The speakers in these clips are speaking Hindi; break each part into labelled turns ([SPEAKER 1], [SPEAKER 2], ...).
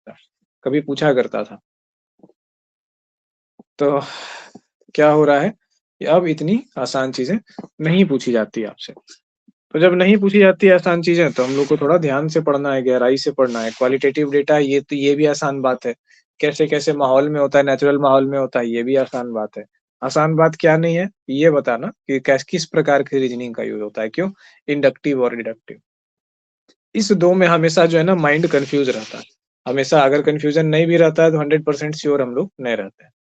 [SPEAKER 1] कभी पूछा करता था। तो क्या हो रहा है कि अब इतनी आसान चीज़ें नहीं पूछी जाती आपसे। तो जब नहीं पूछी जाती है आसान चीज़ें, तो हम लोग को थोड़ा ध्यान से पढ़ना है, गहराई से पढ़ना है। क्वालिटेटिव डेटा है, ये तो ये भी आसान बात है। कैसे-कैसे माहौल में होता है, नेचुरल माहौल में होता है, ये भी आसान बात है। आसान बात क्या नहीं है, ये बताना कि किस प्रकार की रीज़निंग का यूज़ होता है, क्यों? इंडक्टिव और डिडक्टिव। इस 2 में हमेशा जो है ना माइंड कन्फ्यूज़ रहता है। हमेशा अगर कन्फ्यूज़न नहीं भी रहता है तो 100% श्योर हम लोग नहीं रहते हैं।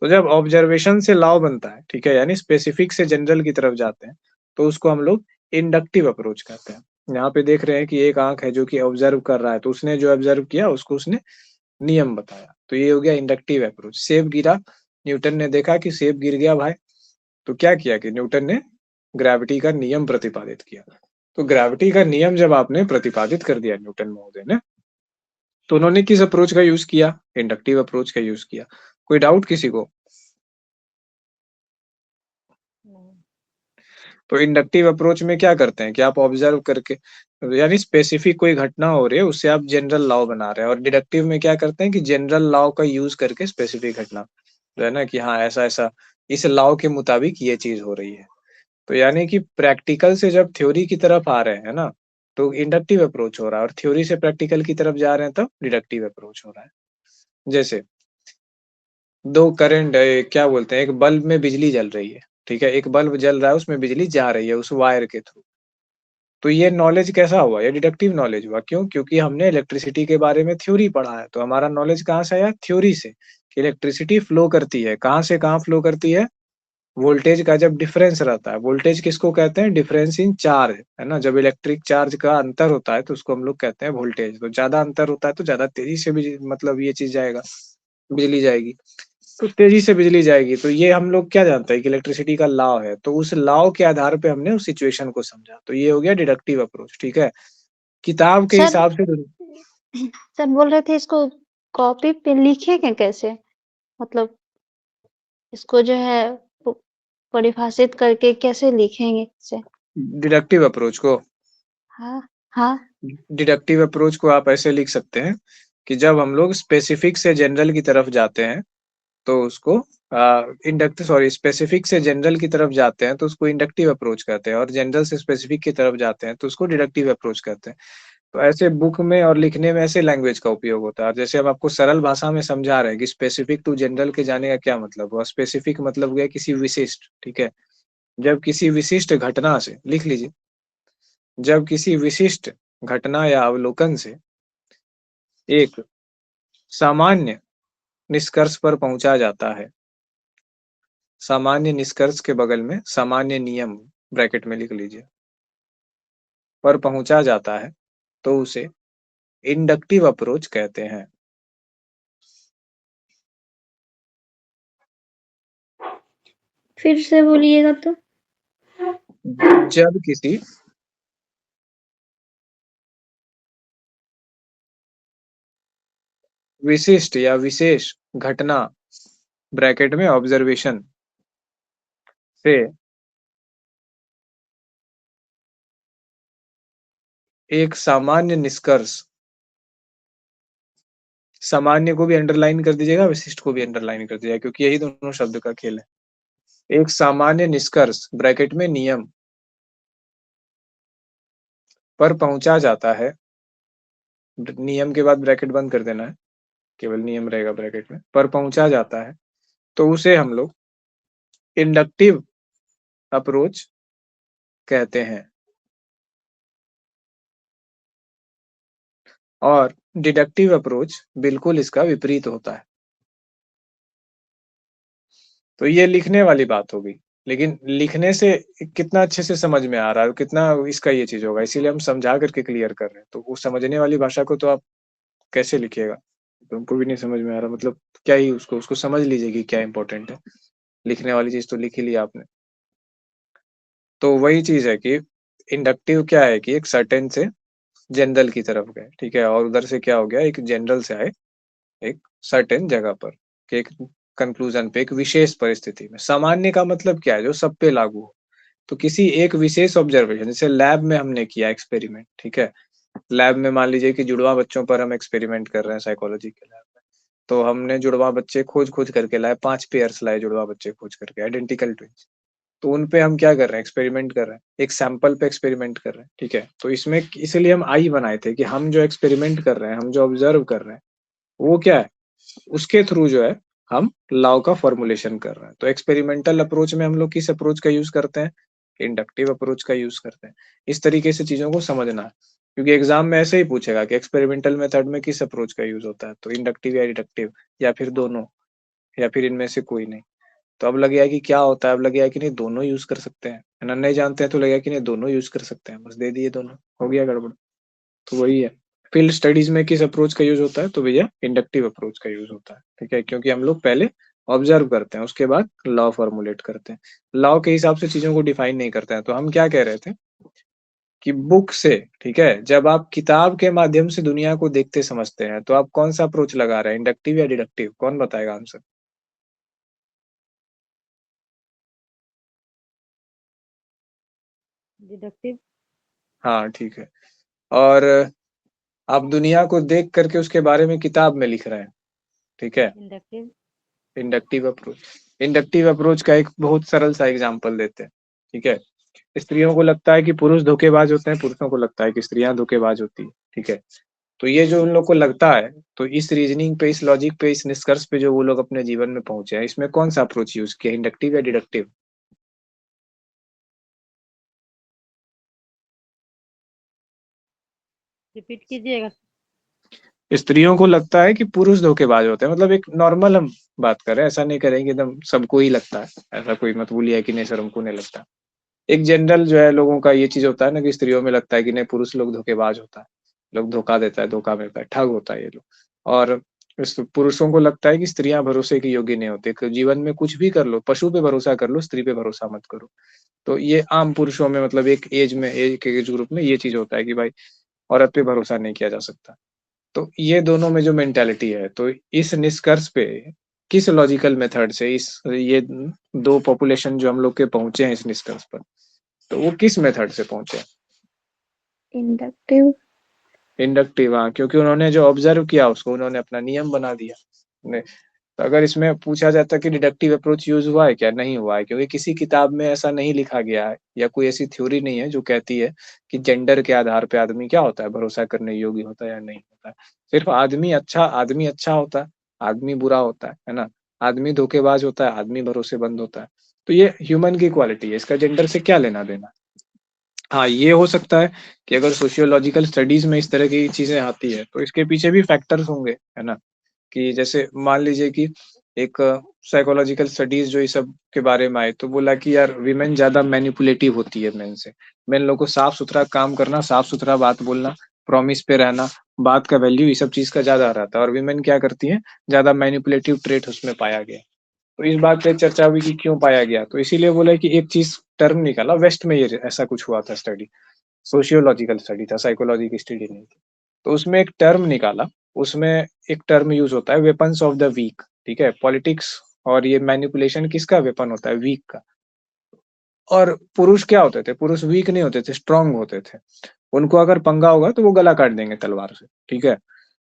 [SPEAKER 1] तो जब ऑब्जर्वेशन से लॉ बनता है, ठीक है? यानी स्पेसिफिक से जनरल की तरफ जाते हैं, तो उसको हम लोग इंडक्टिव अप्रोच कहते हैं। यहाँ पे देख रहे हैं कि एक आँख है जो कि ऑब्जर्व कर रहा है, तो उसने जो ऑब्जर्व किया उसको उसने नियम बताया। तो ये हो गया इंडक्टिव अप्रोच। सेब गिरा, न्यूटन ने देखा कि सेब गिर गया भाई, तो क्या किया कि न्यूटन ने ग्रेविटी का नियम प्रतिपादित किया। तो ग्रेविटी का नियम जब आपने प्रतिपादित कर दिया न्यूटन महोदय ने, तो उन्होंने किस अप्रोच का यूज़ किया? इंडक्टिव अप्रोच का यूज़ किया। कोई डाउट किसी को? तो इंडक्टिव अप्रोच में क्या करते हैं कि आप ऑब्जर्व करके यानी स्पेसिफिक कोई घटना हो रही है उससे आप जनरल लॉ बना रहे हैं, और डिडक्टिव में क्या करते हैं कि जनरल लॉ का यूज करके स्पेसिफिक घटना जो है ना कि हाँ ऐसा ऐसा इस लॉ के मुताबिक ये चीज हो रही है। तो यानी कि प्रैक्टिकल से जब थ्योरी की तरफ आ रहे हैं ना, तो इंडक्टिव अप्रोच हो रहा है, और थ्योरी से प्रैक्टिकल की तरफ जा रहे हैं तब डिडक्टिव अप्रोच हो रहा है। जैसे दो करंट क्या बोलते हैं, एक बल्ब में बिजली जल रही है, ठीक है? एक बल्ब जल रहा है, उसमें बिजली जा रही है उस वायर के थ्रू। तो ये नॉलेज कैसा हुआ? ये डिडक्टिव नॉलेज हुआ। क्यों? क्योंकि हमने इलेक्ट्रिसिटी के बारे में थ्योरी पढ़ा है, तो हमारा नॉलेज कहाँ से आया? थ्योरी से, कि इलेक्ट्रिसिटी फ्लो करती है। कहाँ से कहाँ फ्लो करती है? वोल्टेज का जब डिफरेंस रहता है, वोल्टेज किसको कहते हैं? डिफरेंस इन चार्ज, है ना? जब इलेक्ट्रिक चार्ज का अंतर होता है, तो उसको हम लोग कहते हैं वोल्टेज। तो ज़्यादा अंतर होता है, तो ज़्यादा तेज़ी से मतलब ये चीज़ जाएगा, बिजली जाएगी। तो तेज़ी से बिजली जाएगी, तो ये हम लोग क्या जानते हैं कि इलेक्ट्रिसिटी का लॉ है, तो उस लॉ के आधार पे हमने उस सिचुएशन को समझा, तो ये हो गया डिडक्टिव अप्रोच, ठीक है? किताब के
[SPEAKER 2] सर
[SPEAKER 1] हिसाब से
[SPEAKER 2] सर बोल रहे थे इसको कॉपी पे लिखेंगे कैसे? मतलब इसको जो है प परिभाषित करके कैसे लिखेंगे इसे?
[SPEAKER 1] डिडक्टिव अप्रोच को
[SPEAKER 2] हाँ, हाँ।
[SPEAKER 1] डिडक्टिव अप्रोच को आप ऐसे लिख सकते हैं कि जब हम लोग स्पेसिफिक से जनरल की तरफ जाते हैं, तो उसको स्पेसिफिक से जनरल की तरफ जाते हैं, तो उसको इंडक्टिव अप्रोच कहते हैं, और जनरल से स्पेसिफिक की तरफ जाते हैं, तो उसको डिडक्टिव अप्रोच कहते हैं। तो ऐसे बुक में और लिखने में ऐसे लैंग्वेज का उपयोग होता है। और जैसे हम आपको सरल भाषा में समझा रहे हैं कि स्पेसिफिक टू जनरल के जाने का क्या मतलब हुआ? स्पेसिफिक मतलब हुआ किसी विशिष्ट, ठीक है? जब किसी विशिष्ट घटना से, लिख लीजिए, जब किसी विशिष्ट घटना या अवलोकन से एक सामान्य निष्कर्ष पर पहुंचा जाता है, सामान्य निष्कर्ष के बगल में सामान्य नियम ब्रैकेट में लिख लीजिए, पर पहुंचा जाता है, तो उसे इंडक्टिव अप्रोच कहते हैं।
[SPEAKER 2] फिर से बोलिएगा तो?
[SPEAKER 1] जब किसी विशिष्ट या विशेष घटना ब्रैकेट में ऑब्जर्वेशन से एक सामान्य निष्कर्ष, सामान्य को भी अंडरलाइन कर दीजिएगा, विशिष्ट को भी अंडरलाइन कर दीजिएगा, क्योंकि यही दोनों शब्द का खेल है। एक सामान्य निष्कर्ष ब्रैकेट में नियम पर पहुंचा जाता है, नियम के बाद ब्रैकेट बंद कर देना है, केवल नियम रहेगा ब्रैकेट में, पर पहुंचा जाता है, तो उसे हम लोग इंडक्टिव अप्रोच कहते हैं। और डिडक्टिव अप्रोच बिल्कुल इसका विपरीत होता है। तो ये लिखने वाली बात हो गई, लेकिन लिखने से कितना अच्छे से समझ में आ रहा है, कितना इसका ये चीज होगा, इसीलिए हम समझा करके क्लियर कर रहे हैं। तो वो समझने वाली भाषा को तो आप कैसे लिखिएगा? तुमको भी नहीं समझ में आ रहा, मतलब क्या ही उसको उसको समझ लीजिए कि क्या इंपॉर्टेंट है। लिखने वाली चीज तो लिख ही लिया आपने। तो वही चीज है कि इंडक्टिव क्या है कि एक सर्टेन से जनरल की तरफ गए, ठीक है? और उधर से क्या हो गया, एक जनरल से आए एक सर्टेन जगह पर, कि एक कंक्लूजन पे, एक विशेष परिस्थिति में। सामान्य का मतलब क्या है? जो सब पे लागू हो। तो किसी एक विशेष ऑब्जर्वेशन, जैसे लैब में हमने किया एक्सपेरिमेंट, ठीक है? लैब में मान लीजिए कि जुड़वा बच्चों पर हम एक्सपेरिमेंट कर रहे हैं साइकोलॉजी के लैब में। तो हमने जुड़वा बच्चे खोज-खोज करके लाए, 5 पेयर्स लाए जुड़वा बच्चे खोज करके, आइडेंटिकल ट्विन्स। तो उन पे हम क्या कर रहे हैं, एक्सपेरिमेंट कर रहे हैं। एक सैंपल पे एक्सपेरिमेंट कर रहे हैं, ठीक है? तो इसमें इसीलिए हम आई बनाए थे कि हम जो एक्सपेरिमेंट कर रहे हैं, हम जो ऑब्जर्व कर रहे हैं, वो क्या है? उसके थ्रू जो है, हम लॉ का फॉर्मूलेशन कर रहे हैं। तो एक्सपेरिमेंटल अप्रोच में हम लोग किस अप्रोच का यूज़ करते हैं? इंडक्टिव अप्रोच का यूज़ करते हैं। इस तरीके से चीज़ों को समझना है, क्योंकि एग्ज़ाम में ऐसे ही पूछेगा कि एक्सपेरिमेंटल मेथड में किस अप्रोच का यूज़ होता है? तो इंडक्टिव या डिडक्टिव या फिर दोनों या फिर इनमें से कोई नहीं। तो अब लगेगा कि क्या होता है? अब लगेगा कि नहीं दोनों यूज़ कर सकते हैं, है ना? नहीं जानते हैं तो लगेगा कि नहीं दोनों यूज़ कर सकते हैं, बस दे दिए दोनों, हो गया गड़बड़। तो वही है। फील्ड स्टडीज़ में किस अप्रोच का यूज़ होता है? तो भैया इंडक्टिव अप्रोच का यूज़ होता है, ठीक है? क्योंकि हम लोग पहले ऑब्ज़र्व करते हैं, उसके बाद लॉ फ़ॉर्मूलेट करते हैं। लॉ के हिसाब से चीज़ों को डिफाइन नहीं करते हैं। तो हम क्या कह रहे थे कि बुक से, ठीक है? जब आप किताब के माध्यम से दुनिया को देखते समझते हैं, तो आप कौन-सा अप्रोच लगा रहे हैं, इंडक्टिव या डिडक्टिव? कौन बताएगा आंसर?
[SPEAKER 3] डिडक्टिव।
[SPEAKER 1] हाँ, ठीक है। और आप दुनिया को देख कर के उसके बारे में किताब में लिख रहे हैं, ठीक है?
[SPEAKER 3] Inductive.
[SPEAKER 1] Inductive approach. Inductive approach का एक बहुत सरल सा एग्ज़ाम्पल देते हैं, ठीक है? स्त्रियों को लगता है कि पुरुष धोखेबाज होते हैं, पुरुषों को लगता है कि स्त्रियाँ धोखेबाज होती हैं, ठीक है? तो ये जो उन लोग को लगता है, तो इस रीज़निंग पे, इस लॉजिक पे, इस निष्कर्ष पे जो वो लोग अपने जीवन में पहुँचे हैं, इसमें कौन-सा अप्रोच यूज़ किया, इंडक्टिव या डिडक्टिव?
[SPEAKER 3] रिपीट कीजिएगा।
[SPEAKER 1] स्त्रियों को लगता है कि पुरुष धोखेबाज होते हैं, मतलब एक नॉर्मल हम बात कर रहे हैं, ऐसा नहीं करेंगे एकदम सबको ही लगता है, ऐसा कोई मत बोलिए कि नहीं सर हमको नहीं लगता। एक जनरल जो है लोगों का ये चीज़ होता है ना कि स्त्रियों में लगता है कि नहीं पुरुष लोग धोखेबाज होता है, लोग धोखा देता है, धोखा मिलता है, ठग होता है ये लोग। और इस पुरुषों को लगता है कि स्त्रियाँ भरोसे के योग्य नहीं होती, कि जीवन में कुछ भी कर लो, पशु पे भरोसा कर लो, स्त्री पे भरोसा मत करो। तो ये आम पुरुषों में मतलब एक एज ग्रुप में ये चीज़ होता है कि भाई औरत पे भरोसा नहीं किया जा सकता। तो ये दोनों में जो मेंटालिटी है, तो इस निष्कर्ष पे किस लॉजिकल मेथड से इस ये 2 पॉपुलेशन जो हम लोग के पहुँचे हैं इस निष्कर्ष पर, तो वो किस मेथड से पहुँचे?
[SPEAKER 2] इंडक्टिव।
[SPEAKER 1] इंडक्टिव हाँ, क्योंकि उन्होंने जो ऑब्ज़र्व किया उसको उन्होंने अपना नियम बना दिया। ने तो अगर इसमें पूछा जाता कि डिडक्टिव अप्रोच यूज़ हुआ है क्या? नहीं हुआ है, क्योंकि किसी किताब में ऐसा नहीं लिखा गया है या कोई ऐसी थ्योरी नहीं है जो कहती है कि जेंडर के आधार पे आदमी क्या होता है, भरोसा करने योग्य होता है या नहीं होता है। सिर्फ़ आदमी अच्छा होता है, आदमी बुरा होता है ना? आदमी धोखेबाज होता है, आदमी भरोसेमंद होता है। तो ये ह्यूमन की क्वालिटी है, इसका जेंडर से क्या लेना-देना? हाँ, ये हो सकता है कि अगर सोशियोलॉजिकल स्टडीज़ में इस तरह की चीज़ें आती हैं, तो इसके पीछे भी फैक्टर्स होंगे, है ना? कि जैसे मान लीजिए कि एक साइकोलॉजिकल स्टडीज़ जो इस सब के बारे में आई, तो बोला कि यार विमेन ज़्यादा मैनिपुलेटिव होती है मेन से। मेन लोग को साफ-सुथरा काम करना, साफ-सुथरा बात बोलना, प्रॉमिस पे रहना, बात का वैल्यू ये सब चीज़ का ज़्यादा रहता है और विमेन क्या करती हैं, ज़्यादा मैनिपुलेटिव ट्रेट उसमें पाया गया। तो इस बात पे चर्चा हुई कि क्यों पाया गया? तो इसीलिए बोला कि एक चीज़ टर्म निकाला वेस्ट में ये ऐसा कुछ हुआ था स्टडी। सोशियोलॉजिकल स्टडी था, साइकोलॉजी की स्टडी नहीं थी। तो उसमें एक टर्म निकाला, उसमें एक टर्म यूज़ होता है वेपन्स ऑफ द वीक, ठीक है? पॉलिटिक्स और ये मैनिपुलेशन किसका वेपन होता है? वीक का। और पुरुष क्या होते थे? पुरुष वीक नहीं होते थे, स्ट्रॉन्ग होते थे। उनको अगर पंगा होगा तो वो गला काट देंगे तलवार से, ठीक है?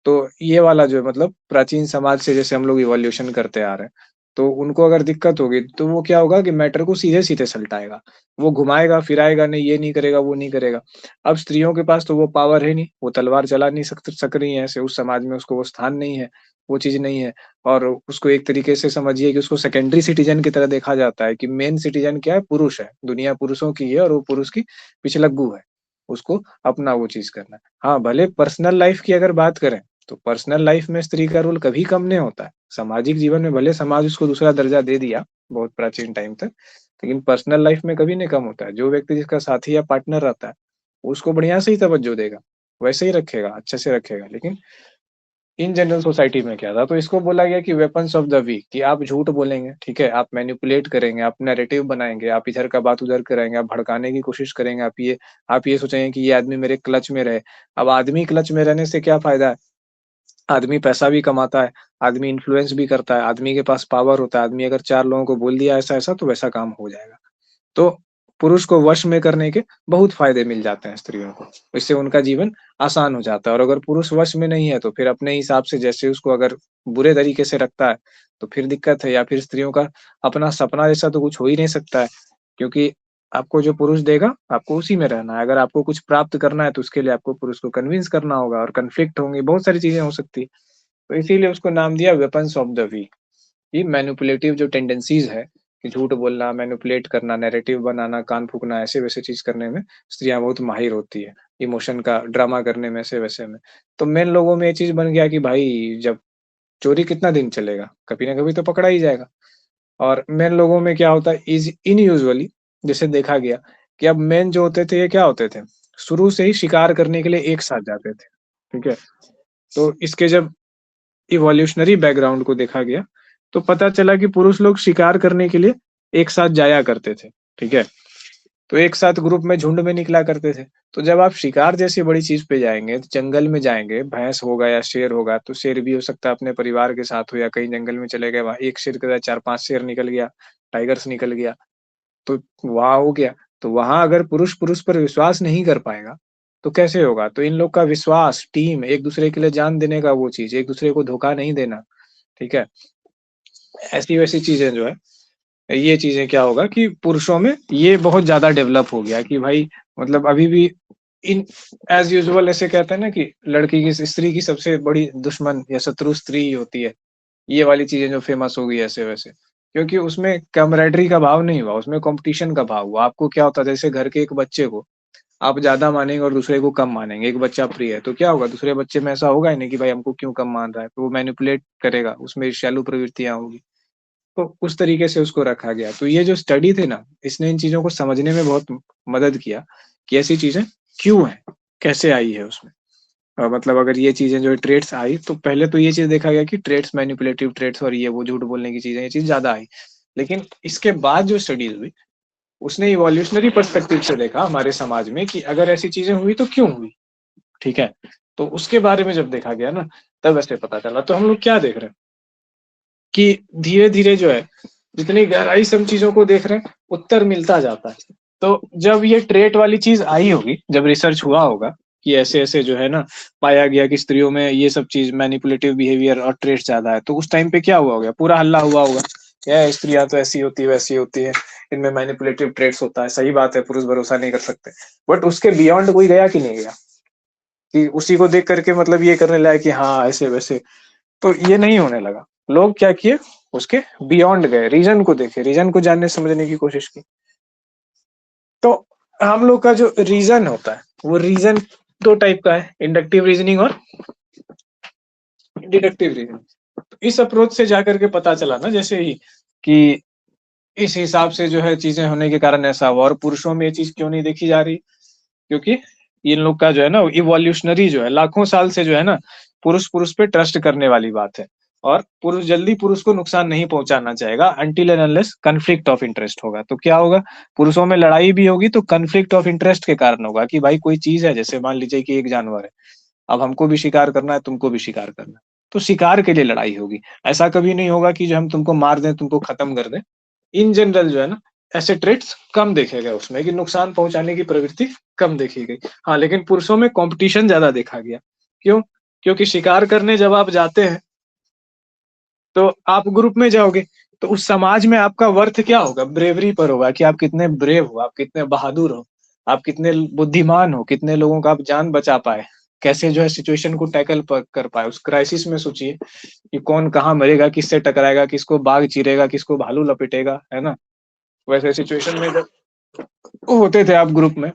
[SPEAKER 1] तो ये वाला जो है मतलब प्राचीन समाज से जैसे हम लोग इवोल्यूशन करते आ रहे हैं, तो उनको अगर दिक्कत होगी तो वो क्या होगा कि मैटर को सीधे-सीधे सलटाएगा। वो घुमाएगा-फिराएगा नहीं, ये नहीं करेगा, वो नहीं करेगा। अब स्त्रियों के पास तो वो पावर है नहीं, वो तलवार चला नहीं सक रही हैं ऐसे, उस समाज में उसको वो स्थान नहीं है, वो चीज़ नहीं है और उसको एक तरीके से समझिए कि उसको सेकेंडरी सिटिज़न की तरह देखा जाता है कि मेन सिटिज़न क्या है? पुरुष है। दुनिया पुरुषों की है और वो पुरुष की पिछलग्गू है। उसको अपना वो चीज़ करना है। हाँ, भले पर्सनल लाइफ़ की अगर बात करें तो पर्सनल लाइफ में स्त्री का रोल कभी कम नहीं होता है। सामाजिक जीवन में भले समाज उसको दूसरा दर्जा दे दिया, बहुत प्राचीन टाइम तक, लेकिन पर्सनल लाइफ में कभी नहीं कम होता है। जो व्यक्ति जिसका साथी या पार्टनर रहता है, उसको बढ़िया से ही तवज्जो देगा, वैसे ही रखेगा, अच्छे से रखेगा। लेकिन इन जनरल सोसाइटी में क्या था, तो इसको बोला गया कि वेपन्स ऑफ द वीक कि आप झूठ बोलेंगे, ठीक है? आप मैनिपुलेट करेंगे, आप नैरेटिव बनाएँगे, आप इधर का बात उधर कराएँगे, आप भड़काने की कोशिश करेंगे, आप ये सोचेंगे कि ये आदमी मेरे क्लच में रहे। अब आदमी क्लच में रहने से क्या फ़ायदा है? आदमी पैसा भी कमाता है, आदमी इन्फ्लुएंस भी करता है, आदमी के पास पावर होता है, आदमी अगर 4 लोगों को बोल दिया ऐसा-ऐसा तो वैसा काम हो जाएगा। तो पुरुष को वश में करने के बहुत फ़ायदे मिल जाते हैं स्त्रियों को। इससे उनका जीवन आसान हो जाता है और अगर पुरुष वश में नहीं है, तो फिर अपने हिसाब से जैसे उसको अगर बुरे तरीके से रखता है, तो फिर दिक्कत है या फिर स्त्रियों का अपना सपना जैसा तो कुछ हो ही नहीं सकता है। क्योंकि आपको जो पुरुष देगा, आपको उसी में रहना है। अगर आपको कुछ प्राप्त करना है, तो उसके लिए आपको पुरुष को कन्विंस करना होगा और कॉन्फ्लिक्ट होंगे, बहुत सारी चीज़ें हो सकती है। तो इसीलिए उसको नाम दिया वेपन्स ऑफ द वीक। ये मैनिपुलेटिव जो टेंडेंसीज़ है कि झूठ बोलना, मैनिपुलेट करना, नैरेटिव बनाना, कान फूँकना, ऐसे-वैसे चीज़ करने में स्त्रियाँ बहुत माहिर होती है। इमोशन का ड्रामा करने में, ऐसे-वैसे में। तो मेन लोगों में ये चीज़ बन गया कि भाई जब चोरी कितना दिन चलेगा? कभी ना कभी तो पकड़ा ही जाएगा। और मेन लोगों में क्या होता है इज़ इनयूजुअली जैसे देखा गया कि अब मेन जो होते थे, ये क्या होते थे? शुरू से ही शिकार करने के लिए एक साथ जाते थे। ठीक है? तो इसके जब इवोल्यूशनरी बैकग्राउंड को देखा गया, तो पता चला कि पुरुष लोग शिकार करने के लिए एक साथ जाया करते थे, ठीक है? तो एक साथ ग्रुप में झुंड में निकला करते थे। तो जब आप शिकार जैसी बड़ी चीज़ पे जाएँगे, तो जंगल में जाएँगे, भैंस होगा या शेर होगा, तो शेर भी हो सकता है अपने परिवार के साथ हो या कहीं जंगल में चले गए, वहाँ एक शेर के साथ 4-5 शेर निकल गया, टाइगर्स निकल गया, तो वहाँ हो गया। तो वहाँ अगर पुरुष पुरुष पर विश्वास नहीं कर पाएगा, तो कैसे होगा? तो इन लोग का विश्वास, टीम, एक-दूसरे के लिए जान देने का वो चीज़, एक-दूसरे को धोखा नहीं देना, ठीक है? ऐसी-वैसी चीज़ें जो है, ये चीज़ें क्या होगा कि पुरुषों में ये बहुत ज़्यादा डेवलप हो गया कि भाई मतलब अभी भी इन एज़ यूजुअल ऐसे कहते हैं ना कि लड़की की स्त्री की सबसे बड़ी दुश्मन या शत्रु स्त्री ही होती है। ये वाली चीज़ें जो फ़ेमस हो गई ऐसे-वैसे। क्योंकि उसमें कैमरेडरी का भाव नहीं हुआ, उसमें कॉम्पिटिशन का भाव हुआ। आपको क्या होता है जैसे घर के एक बच्चे को आप ज़्यादा मानेंगे और दूसरे को कम मानेंगे। एक बच्चा प्रिय है, तो क्या होगा दूसरे बच्चे में ऐसा होगा ही नहीं कि भाई हमको क्यों कम मान रहा है? तो वो मैनिपुलेट करेगा, उसमें ईर्ष्यालु प्रवृत्तियाँ होंगी। तो उस तरीके से उसको रखा गया। तो ये जो स्टडी थी ना, इसने इन चीज़ों को समझने में बहुत मदद किया कि ऐसी चीज़ें क्यों हैं? कैसे आई है उसमें? मतलब अगर ये चीज़ें जो ट्रेड्स आई, तो पहले तो ये चीज़ देखा गया कि ट्रेड्स मैनिपुलेटिव ट्रेड्स और ये वो झूठ बोलने की चीज़ें, ये चीज़ ज़्यादा आई। लेकिन इसके बाद जो स्टडीज़ हुई, उसने इवोल्यूशनरी पर्सपेक्टिव से देखा हमारे समाज में कि अगर ऐसी चीज़ें हुई तो क्यों हुई? ठीक है? तो उसके बारे में जब देखा गया ना, तब ऐसे पता चला। तो हम लोग क्या देख रहे हैं कि धीरे-धीरे जो है, जितनी गहराई से हम चीज़ों को देख रहे हैं, उत्तर मिलता जाता है। तो जब ये ट्रेट वाली चीज़ आई होगी, जब रिसर्च हुआ होगा कि ऐसे-ऐसे जो है ना, पाया गया कि स्त्रियों में ये सब चीज़ मैनिपुलेटिव बिहेवियर और ट्रेट्स ज़्यादा है, तो उस टाइम पे क्या हुआ होगा? पूरा हल्ला हुआ होगा, "ये स्त्रियाँ तो ऐसी होती है, वैसी होती है, इनमें मैनिपुलेटिव ट्रेट्स होता है।" सही बात है, पुरुष भरोसा नहीं कर सकते। बट उसके बियॉन्ड कोई गया कि नहीं गया? कि उसी को देख कर के मतलब ये करने लगा कि हाँ, ऐसे-वैसे, तो ये नहीं होने लगा। लोग क्या किए, उसके बियॉन्ड गए, रीज़न को देखे, रीज़न को जानने समझने की कोशिश की। तो हम लोग का जो रीज़न होता है, वो रीज़न 2 टाइप का है, इंडक्टिव रीज़निंग और डिडक्टिव रीज़निंग। तो इस अप्रोच से जाकर के पता चला ना जैसे ही कि इस हिसाब से जो है चीज़ें होने के कारण ऐसा हुआ और पुरुषों में ये चीज़ क्यों नहीं देखी जा रही? क्योंकि इन लोग का जो है ना इवोल्यूशनरी जो है लाखों साल से जो है ना पुरुष-पुरुष पे ट्रस्ट करने वाली बात है। और पुरुष जल्दी पुरुष को नुकसान नहीं पहुँचाना चाहेगा until and unless conflict of interest होगा। तो क्या होगा? पुरुषों में लड़ाई भी होगी तो कॉन्फ्लिक्ट ऑफ इंटरेस्ट के कारण होगा कि भाई कोई चीज़ है जैसे मान लीजिए कि एक जानवर है। अब हमको भी शिकार करना है, तुमको भी शिकार करना है। तो शिकार के लिए लड़ाई होगी। ऐसा कभी नहीं होगा कि जो हम तुमको मार दें, तुमको खत्म कर दें। इन जनरल जो है ना, ऐसे ट्रेट्स कम देखे गए उसमें कि नुकसान पहुँचाने की प्रवृत्ति कम देखी गई। हाँ, लेकिन पुरुषों में कॉम्पिटिशन ज़्यादा देखा गया। क्यों? क्योंकि शिकार करने जब आप जाते हैं, तो आप ग्रुप में जाओगे, तो उस समाज में आपका वर्थ क्या होगा? ब्रेवरी पर होगा कि आप कितने ब्रेव हो, आप कितने बहादुर हो, आप कितने बुद्धिमान हो, कितने लोगों का आप जान बचा पाए, कैसे जो है सिचुएशन को टैकल कर पाए। उस क्राइसिस में सोचिए कि कौन कहाँ मरेगा, किससे टकराएगा, किसको बाघ चीरेगा, किसको भालू लपेटेगा, है ना? वैसे सिचुएशन में जब होते थे आप ग्रुप में,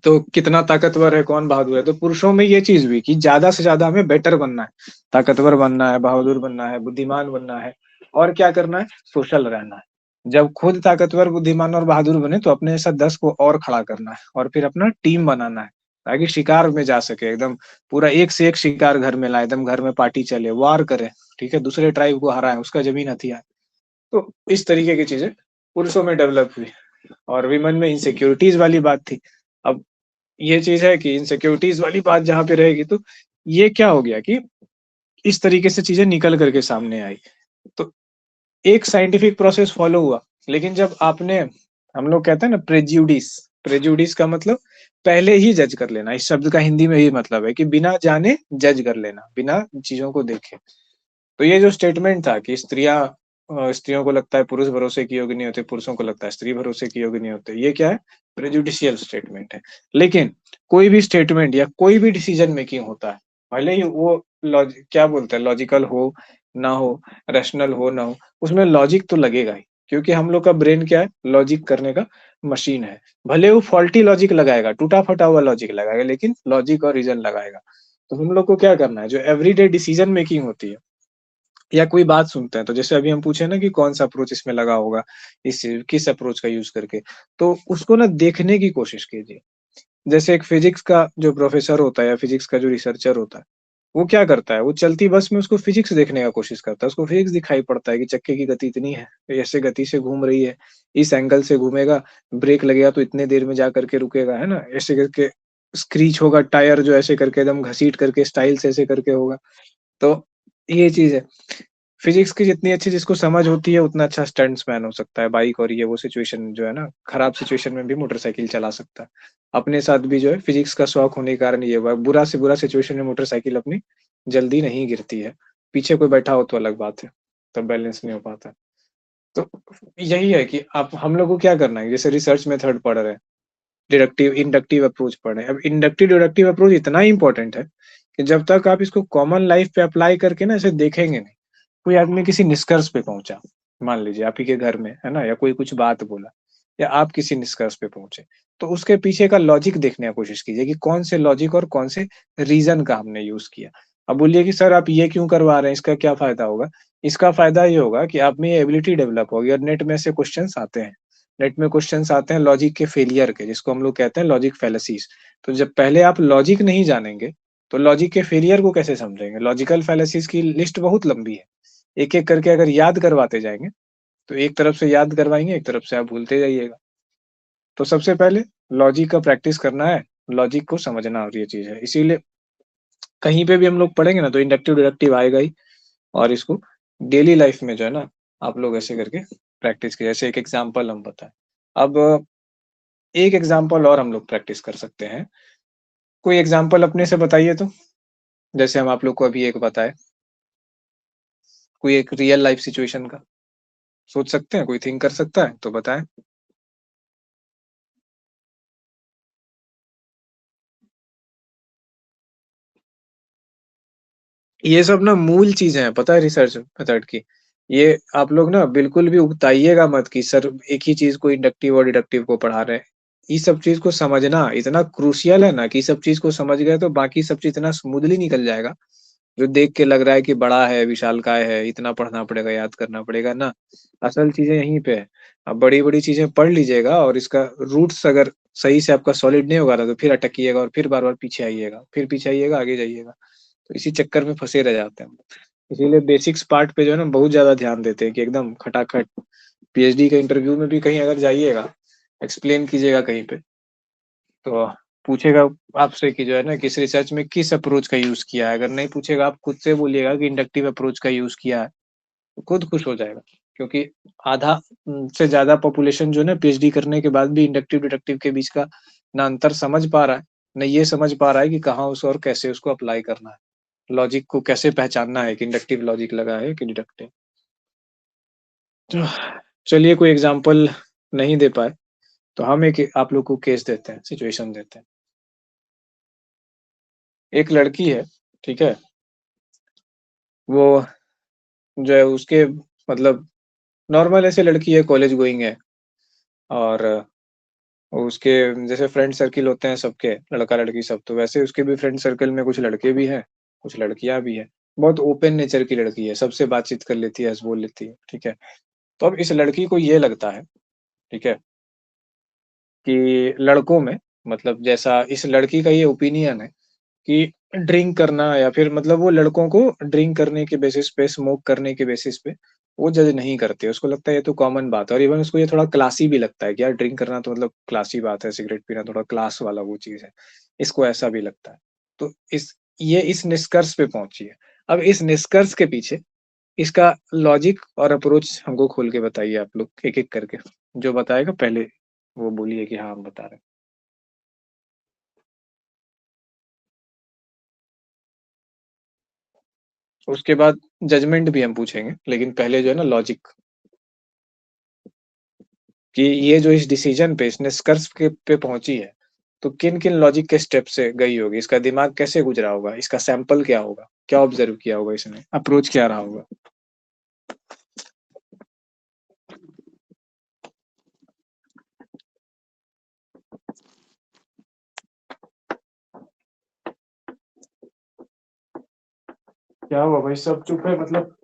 [SPEAKER 1] तो कितना ताकतवर है, कौन बहादुर है। तो पुरुषों में ये चीज़ हुई कि ज़्यादा से ज़्यादा हमें बेटर बनना है, ताकतवर बनना है, बहादुर बनना है, बुद्धिमान बनना है और क्या करना है, सोशल रहना है। जब खुद ताकतवर, बुद्धिमान और बहादुर बने तो अपने साथ 10 को और खड़ा करना है और फिर अपना टीम बनाना है, ताकि शिकार में जा सके एकदम पूरा एक से एक शिकार घर में लाए, एकदम घर में पार्टी चले, वार करे, ठीक है? दूसरे ट्राइब को हराएँ, उसका ज़मीन हथियाएँ। तो इस तरीके की चीज़ें पुरुषों में डेवलप हुई और विमेन में इनसिक्योरिटीज़ वाली बात थी। अब ये चीज़ है कि इनसिक्योरिटीज़ वाली बात जहाँ पे रहेगी तो ये क्या हो गया कि इस तरीके से चीज़ें निकल कर के सामने आई। तो एक साइंटिफिक प्रोसेस फ़ॉलो हुआ, लेकिन जब आपने हम लोग कहते हैं ना प्रेजुडिस, प्रेजुडिस का मतलब पहले ही जज कर लेना। इस शब्द का हिंदी में यही मतलब है कि बिना जाने जज कर लेना, बिना चीज़ों को देखे। तो ये जो स्टेटमेंट था कि स्त्रियों को लगता है पुरुष भरोसे के योग्य नहीं होते, पुरुषों को लगता है स्त्री भरोसे के योग्य नहीं होते। ये क्या है? प्रेजुडिशियल स्टेटमेंट है। लेकिन कोई भी स्टेटमेंट या कोई भी डिसीजन मेकिंग होता है, भले ही वो क्या बोलते हैं लॉजिकल हो, ना हो, रैशनल हो, ना हो, उसमें लॉजिक तो लगेगा ही। क्योंकि हम लोग का ब्रेन क्या है? लॉजिक करने का मशीन है। भले वो फॉल्टी लॉजिक लगाएगा, टूटा-फटा हुआ लॉजिक लगाएगा, लेकिन लॉजिक और रीज़न लगाएगा। तो हम लोग को क्या करना है? जो एवरीडे डिसीजन मेकिंग होती है या कोई बात सुनते हैं, तो जैसे अभी हम पूछे ना कि कौन-सा अप्रोच इसमें लगा होगा, किस अप्रोच का यूज़ करके, तो उसको ना देखने की कोशिश कीजिए। जैसे एक फिज़िक्स का जो प्रोफ़ेसर होता है या फिज़िक्स का जो रिसर्चर होता है, वो क्या करता है, वो चलती बस में उसको फिज़िक्स देखने का कोशिश करता है, उसको फिज़िक्स दिखाई पड़ता है कि चक्के की गति इतनी है, ऐसे गति से घूम रही है, इस एंगल से घूमेगा, ब्रेक लगेगा तो इतने देर में जा कर के रुकेगा, है ना? ऐसे करके स्क्रीच होगा टायर जो ऐसे करके एकदम घसीट करके स्टाइल से ऐसे करके होगा, तो ये चीज़ है। फिज़िक्स की जितनी अच्छी जिसको समझ होती है, उतना अच्छा स्टंट्समैन हो सकता है। बाइक और ये वो सिचुएशन जो है ना, खराब सिचुएशन में भी मोटरसाइकिल चला सकता है। अपने साथ भी जो है फिज़िक्स का शौक होने के कारण ये हुआ। बुरा से बुरा सिचुएशन में मोटरसाइकिल अपनी जल्दी नहीं गिरती है। पीछे कोई बैठा हो तो अलग बात है, तब बैलेंस नहीं हो पाता। तो यही है कि आप हम लोग को क्या करना है, जैसे रिसर्च मेथड पढ़ रहे हैं, डिडक्टिव इंडक्टिव अप्रोच पढ़ रहे हैं। अब इंडक्टिव डिडक्टिव अप्रोच इतना इम्पोर्टेंट है, कि जब तक आप इसको कॉमन लाइफ़ पे अप्लाई करके ना इसे देखेंगे नहीं, कोई आदमी किसी निष्कर्ष पे पहुँचा, मान लीजिए आप ही के घर में, है ना? या कोई कुछ बात बोला या आप किसी निष्कर्ष पे पहुँचे, तो उसके पीछे का लॉजिक देखने का कोशिश कीजिए कि कौन से लॉजिक और कौन से रीज़न का हमने यूज़ किया। अब बोलिए कि सर आप ये क्यों करवा रहे हैं, इसका क्या फ़ायदा होगा? इसका फ़ायदा ये होगा कि आप में ये एबिलिटी डेवलप होगी और नेट में ऐसे क्वेश्चन्स आते हैं। नेट में क्वेश्चन्स आते हैं लॉजिक के फेलियर के, जिसको हम लोग कहते हैं लॉजिक फैलेसीज़। तो जब पहले आप लॉजिक नहीं जानेंगे, तो लॉजिक के फेलियर को कैसे समझेंगे? लॉजिकल फैलेसीज़ की लिस्ट बहुत लंबी है। एक-एक करके अगर याद करवाते जाएँगे, तो एक तरफ से याद करवाएँगे, एक तरफ से आप भूलते जाइएगा। तो सबसे पहले लॉजिक का प्रैक्टिस करना है, लॉजिक को समझना और ये चीज़ है। इसीलिए कहीं पे भी हम लोग पढ़ेंगे ना तो इंडक्टिव डिडक्टिव आएगा ही और इसको डेली लाइफ़ में जो है ना, आप लोग ऐसे करके प्रैक्टिस कीजिए। जैसे एक एग्ज़ाम्पल हम बताएँ। अब एक एग्ज़ाम्पल और हम लोग प्रैक्टिस कर सकते हैं। कोई एग्ज़ाम्पल अपने से बताइए तो? जैसे हम आप लोग को अभी एक बताएँ, कोई एक रियल लाइफ़ सिचुएशन का। सोच सकते हैं? कोई थिंक कर सकता है? तो बताएँ। ये सब ना मूल चीज़ें हैं, पता है रिसर्च मेथड की। ये आप लोग ना बिल्कुल भी उगताइएगा मत कि सर एक ही चीज़ को इंडक्टिव और डिडक्टिव को पढ़ा रहे हैं। इस सब चीज़ को समझना इतना क्रूशियल है ना कि इस सब चीज़ को समझ गए तो बाकी सब चीज़ इतना स्मूथली निकल जाएगा, जो देख के लग रहा है कि बड़ा है, विशालकाय है, इतना पढ़ना पड़ेगा, याद करना पड़ेगा ना। असल चीज़ें यहीं पे है। आप बड़ी-बड़ी चीज़ें पढ़ लीजिएगा और इसका रूट्स अगर सही से आपका सॉलिड नहीं होगा ना, तो फिर अटकिएगा और फिर बार-बार पीछे आइएगा, फिर पीछे आइएगा, आगे जाइएगा। तो इसी चक्कर में फँसे रह जाते हैं हम। इसीलिए बेसिक्स पार्ट पे जो है ना बहुत ज़्यादा ध्यान देते हैं कि एकदम खटाखट पीएचडी के इंटरव्यू में भी कहीं अगर जाइएगा, एक्सप्लेन कीजिएगा कहीं पे, तो पूछेगा आपसे कि जो है ना किस रिसर्च में किस अप्रोच का यूज़ किया है? अगर नहीं पूछेगा आप खुद से बोलिएगा कि इंडक्टिव अप्रोच का यूज़ किया है, तो खुद खुश हो जाएगा। क्योंकि आधा से ज़्यादा पॉपुलेशन जो है ना पीएचडी करने के बाद भी इंडक्टिव डिडक्टिव के बीच का ना अंतर समझ पा रहा है, ना ये समझ पा रहा है कि कहाँ उसे और कैसे उसको अप्लाई करना है। लॉजिक को कैसे पहचानना है कि इंडक्टिव लॉजिक लगा है कि डिडक्टिव। तो चलिए कोई एग्ज़ाम्पल नहीं दे पाए, तो हम एक आप लोग को केस देते हैं, सिचुएशन देते हैं। एक लड़की है, ठीक है? वो जो है उसके मतलब नॉर्मल ऐसे लड़की है, कॉलेज गोइंग है और उसके जैसे फ्रेंड सर्किल होते हैं सबके, लड़का-लड़की सब, तो वैसे उसके भी फ्रेंड सर्कल में कुछ लड़के भी हैं, कुछ लड़कियाँ भी हैं। बहुत ओपन नेचर की लड़की है, सबसे बातचीत कर लेती है, हँस बोल लेती है, ठीक है? तो अब इस लड़की को ये लगता है, ठीक है? कि लड़कों में मतलब जैसा इस लड़की का ये ओपिनियन है कि ड्रिंक करना या फिर मतलब वो लड़कों को ड्रिंक करने के बेसिस पे, स्मोक करने के बेसिस पे वो जज नहीं करते। उसको लगता है ये तो कॉमन बात है और इवन उसको ये थोड़ा क्लासी भी लगता है कि यार ड्रिंक करना तो मतलब क्लासी बात है, सिगरेट पीना थोड़ा क्लास वाला वो चीज़ है। इसको ऐसा भी लगता है। तो इस निष्कर्ष पे पहुँची है। अब इस निष्कर्ष के पीछे इसका लॉजिक और अप्रोच हमको खोल के बताइए आप लोग एक-एक करके। जो बताएगा पहले वो बोलिए कि हाँ हम बता रहे हैं। उसके बाद जजमेंट भी हम पूछेंगे, लेकिन पहले जो है ना लॉजिक, कि ये जो इस डिसीजन पे, इस निष्कर्ष के पे पहुंची है, तो किन किन लॉजिक के स्टेप से गई होगी, इसका दिमाग कैसे गुजरा होगा, इसका सैंपल क्या होगा, क्या ऑब्जर्व किया होगा इसने, अप्रोच क्या रहा होगा। क्या हुआ भाई, सब चुप है? मतलब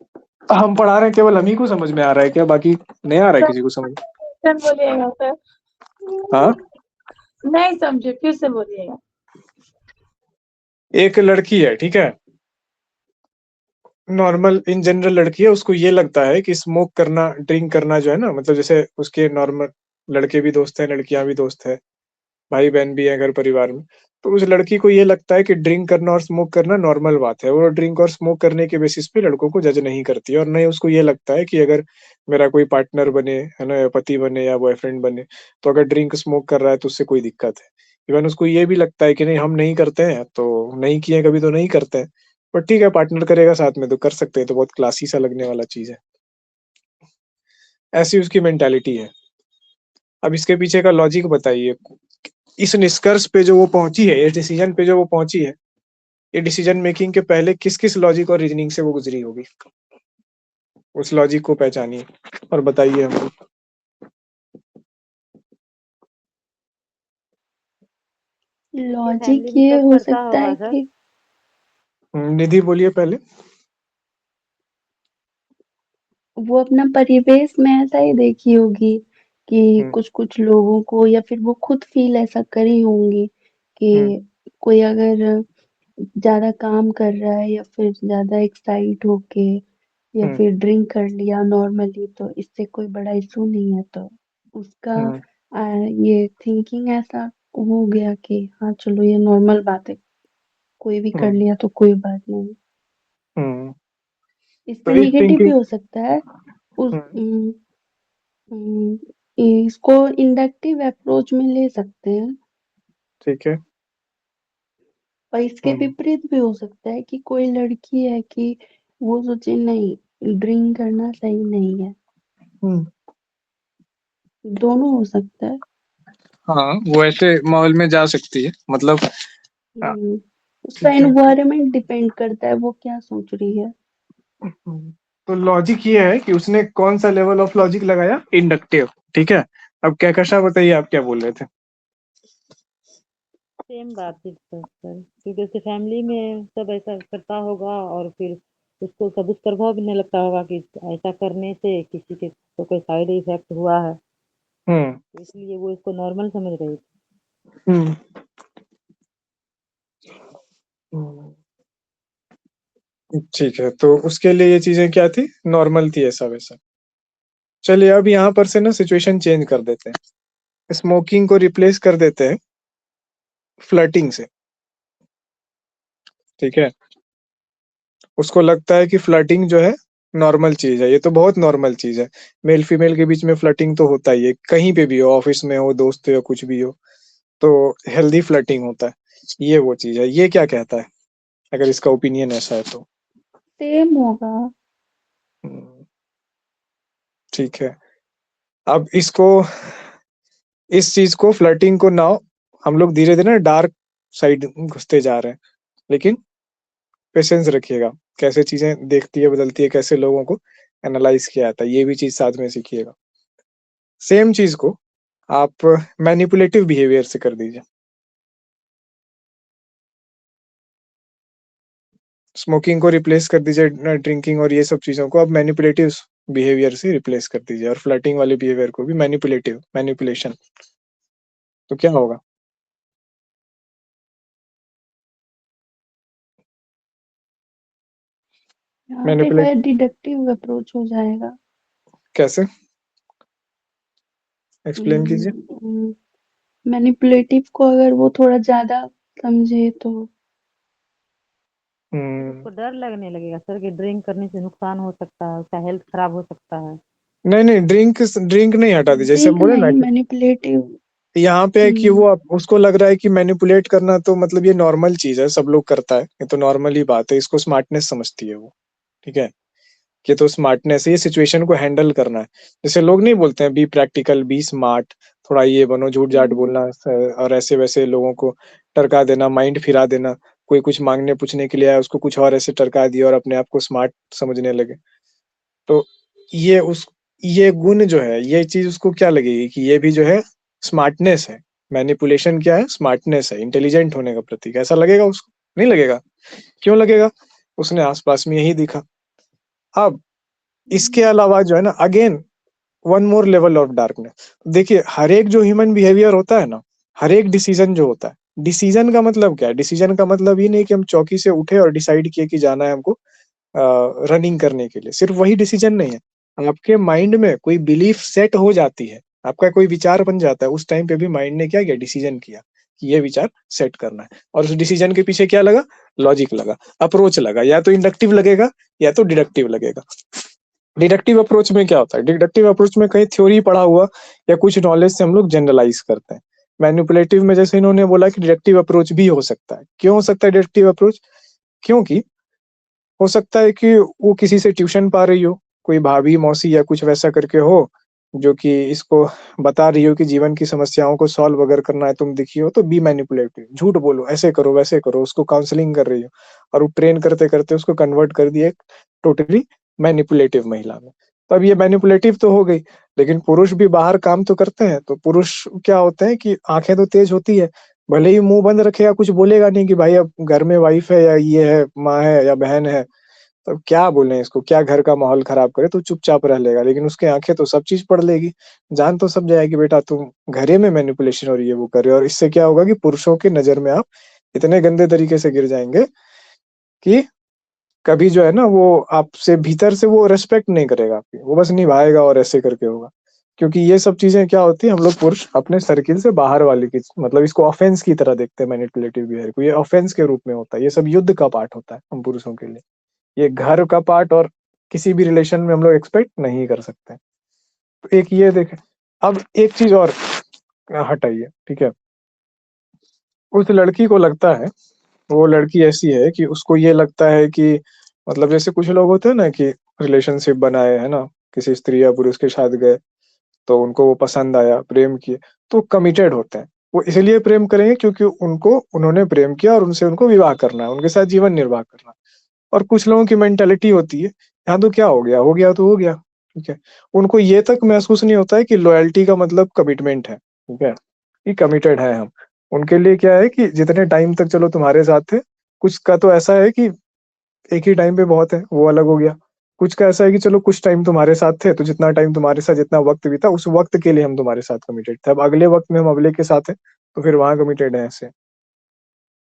[SPEAKER 1] हम पढ़ा रहे हैं, केवल हम ही को समझ में आ रहा है क्या, बाकी नहीं आ रहा है किसी को समझ?
[SPEAKER 4] फिर बोलिएगा सर।
[SPEAKER 1] हाँ,
[SPEAKER 4] नहीं समझे, फिर से बोलिएगा।
[SPEAKER 1] एक लड़की है, ठीक है, नॉर्मल इन जनरल लड़की है, उसको ये लगता है कि स्मोक करना, ड्रिंक करना जो है ना, मतलब जैसे उसके नॉर्मल लड़के भी दोस्त हैं, लड़कियां भी दोस्त है, भाई बहन भी है घर परिवार में, तो उस लड़की को ये लगता है कि ड्रिंक करना और स्मोक करना नॉर्मल बात है। वो ड्रिंक और स्मोक करने के बेसिस पे लड़कों को जज नहीं करती है, और नहीं उसको ये लगता है कि अगर मेरा कोई पार्टनर बने, है ना, या पति बने या बॉयफ्रेंड बने, तो अगर ड्रिंक स्मोक कर रहा है तो उससे कोई दिक्कत है। इवन उसको ये भी लगता है कि नहीं हम नहीं करते हैं, तो नहीं किए कभी तो नहीं करते हैं, पर ठीक है पार्टनर करेगा साथ में तो कर सकते हैं, तो बहुत क्लासी सा लगने वाला चीज है। ऐसी उसकी मेंटालिटी है। अब इसके पीछे का लॉजिक बताइए, इस निष्कर्ष पे जो वो पहुंची है, इस डिसीजन पे जो वो पहुंची है, ये डिसीजन मेकिंग के पहले किस किस लॉजिक और रीजनिंग से वो गुजरी होगी, उस लॉजिक को पहचानिए और बताइए हमको।
[SPEAKER 2] लॉजिक
[SPEAKER 3] फैमिली में
[SPEAKER 2] ये
[SPEAKER 3] सब
[SPEAKER 2] हो
[SPEAKER 3] करता
[SPEAKER 2] सकता
[SPEAKER 3] होगा
[SPEAKER 2] है
[SPEAKER 3] सर।
[SPEAKER 2] कि
[SPEAKER 1] निधि बोलिए पहले।
[SPEAKER 2] वो अपना परिवेश में ऐसा ही देखी होगी कि
[SPEAKER 1] हम्म
[SPEAKER 2] कुछ-कुछ लोगों को, या फिर वो खुद फील ऐसा करी होंगी
[SPEAKER 1] हम्म
[SPEAKER 2] कि कोई अगर ज़्यादा काम कर रहा है या फिर ज़्यादा एक्साइट होके या
[SPEAKER 1] हम्म
[SPEAKER 2] फिर ड्रिंक कर लिया नॉर्मली, तो इससे कोई बड़ा इश्यू नहीं है, तो उसका
[SPEAKER 1] हम्म
[SPEAKER 2] ये थिंकिंग ऐसा हो गया कि हाँ चलो ये नॉर्मल बात है, कोई भी कर
[SPEAKER 1] हम्म
[SPEAKER 2] लिया तो कोई बात नहीं।
[SPEAKER 1] हम्म। तो
[SPEAKER 2] इससे
[SPEAKER 1] इस
[SPEAKER 2] नेगेटिव भी
[SPEAKER 1] थिंकिंग,
[SPEAKER 2] हो सकता है। उस
[SPEAKER 1] हम्म,
[SPEAKER 2] उम, इसको इंडक्टिव अप्रोच में ले सकते हैं,
[SPEAKER 1] ठीक है।
[SPEAKER 2] और इसके
[SPEAKER 1] हम्म
[SPEAKER 2] विपरीत भी हो सकता है कि कोई लड़की है कि वो सोचे नहीं, ड्रिंक करना सही नहीं है,
[SPEAKER 1] हम्म।
[SPEAKER 2] दोनों हो सकता है।
[SPEAKER 1] हाँ, वो ऐसे माहौल में जा सकती है, मतलब हाँ,
[SPEAKER 2] हुँ, उसका
[SPEAKER 1] ठीक है।
[SPEAKER 2] एनवायरनमेंट डिपेंड करता है वो क्या सोच रही है।
[SPEAKER 1] तो लॉजिक ये है कि उसने कौन सा लेवल ऑफ लॉजिक लगाया, इंडक्टिव, ठीक है। अब क्या कशा बताइए, आप क्या बोल रहे थे?
[SPEAKER 3] सेम बात है सर, क्योंकि उसके फैमिली में सब ऐसा करता होगा, और फिर उसको उसका दुष्प्रभाव भी नहीं लगता होगा कि ऐसा करने से किसी के को कोई साइड इफेक्ट हुआ है,
[SPEAKER 1] हम्म
[SPEAKER 3] तो इसलिए वो इसको नॉर्मल समझ रही थी।
[SPEAKER 1] हम्म हम्म। ठीक है, तो उसके लिए ये चीजें क्या थी, नॉर्मल थी ऐसा वैसा। चलिए अब यहाँ पर से ना सिचुएशन चेंज कर देते हैं, स्मोकिंग को रिप्लेस कर देते हैं फ्लर्टिंग से, ठीक है। उसको लगता है कि फ्लर्टिंग जो है नॉर्मल चीज है, ये तो बहुत नॉर्मल चीज है, मेल फीमेल के बीच में फ्लर्टिंग तो होता ही है, कहीं पे भी हो, ऑफिस में हो, दोस्त हो या कुछ भी हो, तो हेल्दी फ्लर्टिंग होता है, ये वो चीज है। ये क्या कहता है, अगर इसका ओपिनियन ऐसा है तो?
[SPEAKER 2] सेम होगा।
[SPEAKER 1] हम्म, ठीक है। अब इसको, इस चीज को, फ्लर्टिंग को नाउ हम लोग धीरे धीरे डार्क साइड घुसते जा रहे हैं, लेकिन पेशेंस रखिएगा, कैसे चीजें देखती है, बदलती है, कैसे लोगों को एनालाइज किया जाता है, ये भी चीज साथ में सीखिएगा। सेम चीज को आप मैनिपुलेटिव बिहेवियर से कर दीजिए, स्मोकिंग को रिप्लेस कर दीजिए, ड्रिंकिंग और ये सब चीजों को आप मैनिपुलेटिव बिहेवियर से रिप्लेस कर दीजिए, और फ्लर्टिंग वाले बिहेवियर को भी मैनिपुलेटिव, मैनिपुलेशन, तो क्या होगा?
[SPEAKER 2] यहाँ पे
[SPEAKER 1] मैनिपुलेट
[SPEAKER 2] शायद डिडक्टिव अप्रोच हो जाएगा।
[SPEAKER 1] कैसे, एक्सप्लेन कीजिए।
[SPEAKER 2] मैनिपुलेटिव को अगर वो थोड़ा ज़्यादा समझे तो
[SPEAKER 1] हम्म।
[SPEAKER 3] उसको डर लगने लगेगा सर कि ड्रिंक करने से नुकसान हो सकता है, उसका हेल्थ खराब हो सकता है।
[SPEAKER 1] नहीं नहीं, ड्रिंक ड्रिंक नहीं हटा दीजिए, जैसे हम
[SPEAKER 2] ड्रिंक
[SPEAKER 1] बोले ना
[SPEAKER 2] नहीं,
[SPEAKER 1] कि
[SPEAKER 2] मैनिपुलेटिव
[SPEAKER 1] यहाँ पे है कि
[SPEAKER 2] हम्म।
[SPEAKER 1] वो उसको लग रहा है कि मैनिपुलेट करना तो मतलब ये नॉर्मल चीज है, सब लोग करता है, ये तो नॉर्मल ही बात है, इसको स्मार्टनेस समझती है वो। ठीक है, कि तो स्मार्टनेस है, ये सिचुएशन को हैंडल करना है। जैसे लोग नहीं बोलते हैं बी प्रैक्टिकल, बी स्मार्ट, थोड़ा ये बनो, झूठ जाट
[SPEAKER 2] हम्म।
[SPEAKER 1] बोलना और ऐसे वैसे लोगों को टरका देना, माइंड फिरा देना। कोई कुछ मांगने पूछने के लिए आया, उसको कुछ और ऐसे टरका दिया और अपने आप को स्मार्ट समझने लगे। तो ये उस ये गुण जो है, ये चीज उसको क्या लगेगी कि ये भी जो है स्मार्टनेस है। मैनिपुलेशन क्या है? स्मार्टनेस है, इंटेलिजेंट होने का प्रतीक है। ऐसा लगेगा उसको? नहीं लगेगा। क्यों लगेगा? उसने आसपास में यही दिखा। अब इसके अलावा जो है ना, again one more level of darkness. देखिए, हर एक जो ह्यूमन बिहेवियर होता है ना, हर एक डिसीजन जो होता है, डिसीजन का मतलब क्या है? डिसीजन का मतलब ये नहीं कि हम चौकी से उठे और डिसाइड किए कि जाना है हमको रनिंग करने के लिए। सिर्फ वही डिसीजन नहीं है, आपके माइंड में कोई बिलीफ सेट हो जाती है, आपका कोई विचार बन जाता है, उस टाइम पे भी माइंड ने क्या किया? डिसीजन किया कि ये विचार सेट करना है। और उस डिसीजन के पीछे क्या लगा? लॉजिक लगा, अप्रोच लगा। या तो इंडक्टिव लगेगा या तो डिडक्टिव लगेगा। डिडक्टिव अप्रोच में क्या होता है? डिडक्टिव अप्रोच में कहीं थ्योरी पढ़ा हुआ या कुछ नॉलेज से हम लोग जनरलाइज करते हैं। मैनिपुलेटिव में जैसे इन्होंने बोला कि डिडक्टिव अप्रोच भी हो सकता है। क्यों हो सकता है डिडक्टिव अप्रोच? क्योंकि हो सकता है कि वो किसी से ट्यूशन पा रही हो, कोई भाभी, मौसी या कुछ वैसा करके हो, जो कि इसको बता रही हो कि जीवन की समस्याओं को सॉल्व अगर करना है, तुम दिखी हो तो बी मैनिपुलेटिव, झूठ बोलो, ऐसे करो वैसे करो, उसको काउंसलिंग कर रही हो और वो ट्रेन करते करते उसको कन्वर्ट कर दिए एक टोटली मैनिपुलेटिव महिला में। तो अब ये मैनिपुलेटिव तो हो गई, लेकिन पुरुष भी बाहर काम तो करते हैं। तो पुरुष क्या होते हैं कि आंखें तो तेज होती है, भले ही मुंह बंद रखेगा, कुछ बोलेगा नहीं कि भाई अब घर में वाइफ है या ये है, माँ है या बहन है, तो क्या बोले इसको, क्या घर का माहौल खराब करे, तो चुपचाप रह लेगा। लेकिन उसकी आंखें तो सब चीज पढ़ लेगी, जान तो सब जाएगी बेटा तुम घरे में मैनिपुलेशन और ये वो कर रहे हो। और इससे क्या होगा कि पुरुषों की नजर में आप इतने गंदे तरीके से गिर जाएंगे कि कभी जो है ना, वो आपसे भीतर से वो रेस्पेक्ट नहीं करेगा आपकी, वो बस निभाएगा और ऐसे करके होगा। क्योंकि ये सब चीजें क्या होती है, हम लोग पुरुष अपने सर्किल से बाहर वाले की, मतलब इसको ऑफेंस की तरह देखते हैं मैनिपुलेटिव बिहेवियर को। ये ऑफेंस के रूप में होता है, ये सब युद्ध का पार्ट होता है हम पुरुषों के लिए। ये घर का पार्ट और किसी भी रिलेशन में हम लोग एक्सपेक्ट नहीं कर सकते। तो एक ये देखें। अब एक चीज और हटाइए, ठीक है। उस लड़की को लगता है, वो लड़की ऐसी है कि उसको ये लगता है कि मतलब जैसे कुछ लोग होते हैं ना कि रिलेशनशिप बनाए है ना, किसी स्त्री या पुरुष के साथ गए, तो उनको वो पसंद आया, प्रेम किए, तो कमिटेड होते हैं। वो इसलिए प्रेम करेंगे क्योंकि उनको उन्होंने प्रेम किया और उनसे उनको विवाह करना है, उनके साथ जीवन निर्वाह करना है। और कुछ लोगों की मेंटालिटी होती है, यहाँ तो क्या हो गया, हो गया तो हो गया, ठीक है। उनको ये तक महसूस नहीं होता है कि लॉयल्टी का मतलब कमिटमेंट है, ठीक है, कि कमिटेड है हम। उनके लिए क्या है कि जितने टाइम तक चलो तुम्हारे साथ थे, कुछ का तो ऐसा है कि एक ही टाइम पे बहुत है, वो अलग हो गया। कुछ का ऐसा है कि चलो कुछ टाइम तुम्हारे साथ थे, तो जितना टाइम तुम्हारे साथ, जितना वक्त बीता, उस वक्त के लिए हम तुम्हारे साथ कमिटेड थे। अब अगले वक्त में हम अगले के साथ हैं, तो फिर वहां कमिटेड है ऐसे।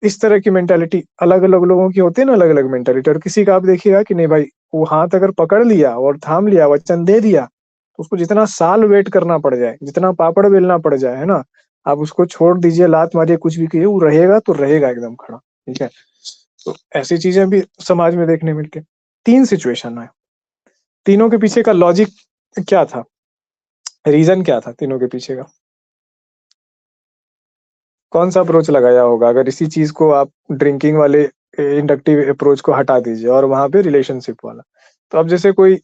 [SPEAKER 1] इस तरह की मेंटालिटी अलग अलग लोगों की होती है ना, अलग अलग मेंटालिटी। और किसी का आप देखिएगा कि नहीं भाई, वो हाथ अगर पकड़ लिया और थाम लिया, वचन दे दिया, तो उसको जितना साल वेट करना पड़ जाए, जितना पापड़ बेलना पड़ जाए, है ना, आप उसको छोड़ दीजिए, लात मारिए, कुछ भी कीजिए, वो रहेगा तो रहेगा एकदम खड़ा, ठीक है। तो ऐसी चीजें भी समाज में देखने मिलती है। तीन सिचुएशन है, तीनों के पीछे का लॉजिक क्या था, रीजन क्या था तीनों के पीछे का? कौन सा अप्रोच लगाया होगा अगर इसी चीज को आप ड्रिंकिंग वाले इंडक्टिव अप्रोच को हटा दीजिए और वहां पे रिलेशनशिप वाला? तो अब जैसे कोई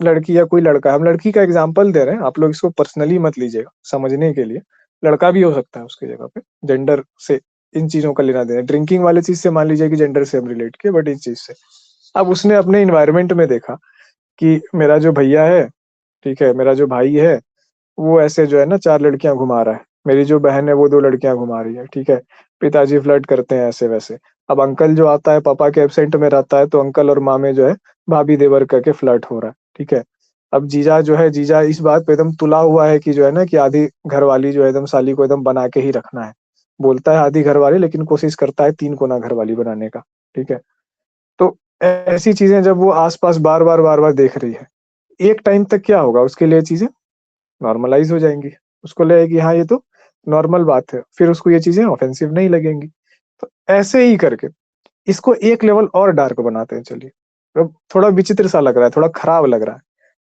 [SPEAKER 1] लड़की या कोई लड़का, हम लड़की का एग्जांपल दे रहे हैं, आप लोग इसको पर्सनली मत लीजिएगा, समझने के लिए। लड़का भी हो सकता है उसकी जगह पे, जेंडर से इन चीजों का लेना देना। ड्रिंकिंग वाले चीज से मान लीजिए कि जेंडर से हम रिलेट किए, बट इस चीज से अब उसने अपने इन्वायरमेंट में देखा कि मेरा जो भैया है, ठीक है, मेरा जो भाई है, वो ऐसे जो है ना 4 लड़कियां घुमा रहा है, मेरी जो बहन है वो 2 लड़कियां घुमा रही है, ठीक है। पिताजी फ्लर्ट करते हैं ऐसे वैसे। अब अंकल जो आता है, पापा के एब्सेंट में रहता है, तो अंकल और माँ में जो है भाभी देवर करके फ्लर्ट हो रहा है, ठीक है। अब जीजा जो है, जीजा इस बात पे एकदम तुला हुआ है कि जो है ना कि आधी घरवाली जो है एकदम साली को एकदम बना के ही रखना है। बोलता है आधी घरवाली, लेकिन कोशिश करता है 3 कोना घरवाली बनाने का, ठीक है। तो ऐसी चीजें जब वो आसपास बार बार देख रही है, एक टाइम तक क्या होगा, उसके लिए चीजें नॉर्मलाइज हो जाएंगी। उसको लगेगा कि हाँ ये तो नॉर्मल बात है, फिर उसको ये चीजें ऑफेंसिव नहीं लगेंगी। तो ऐसे ही करके इसको एक लेवल और डार्क बनाते हैं। चलिए, अब थोड़ा विचित्र सा लग रहा है, थोड़ा खराब लग रहा है।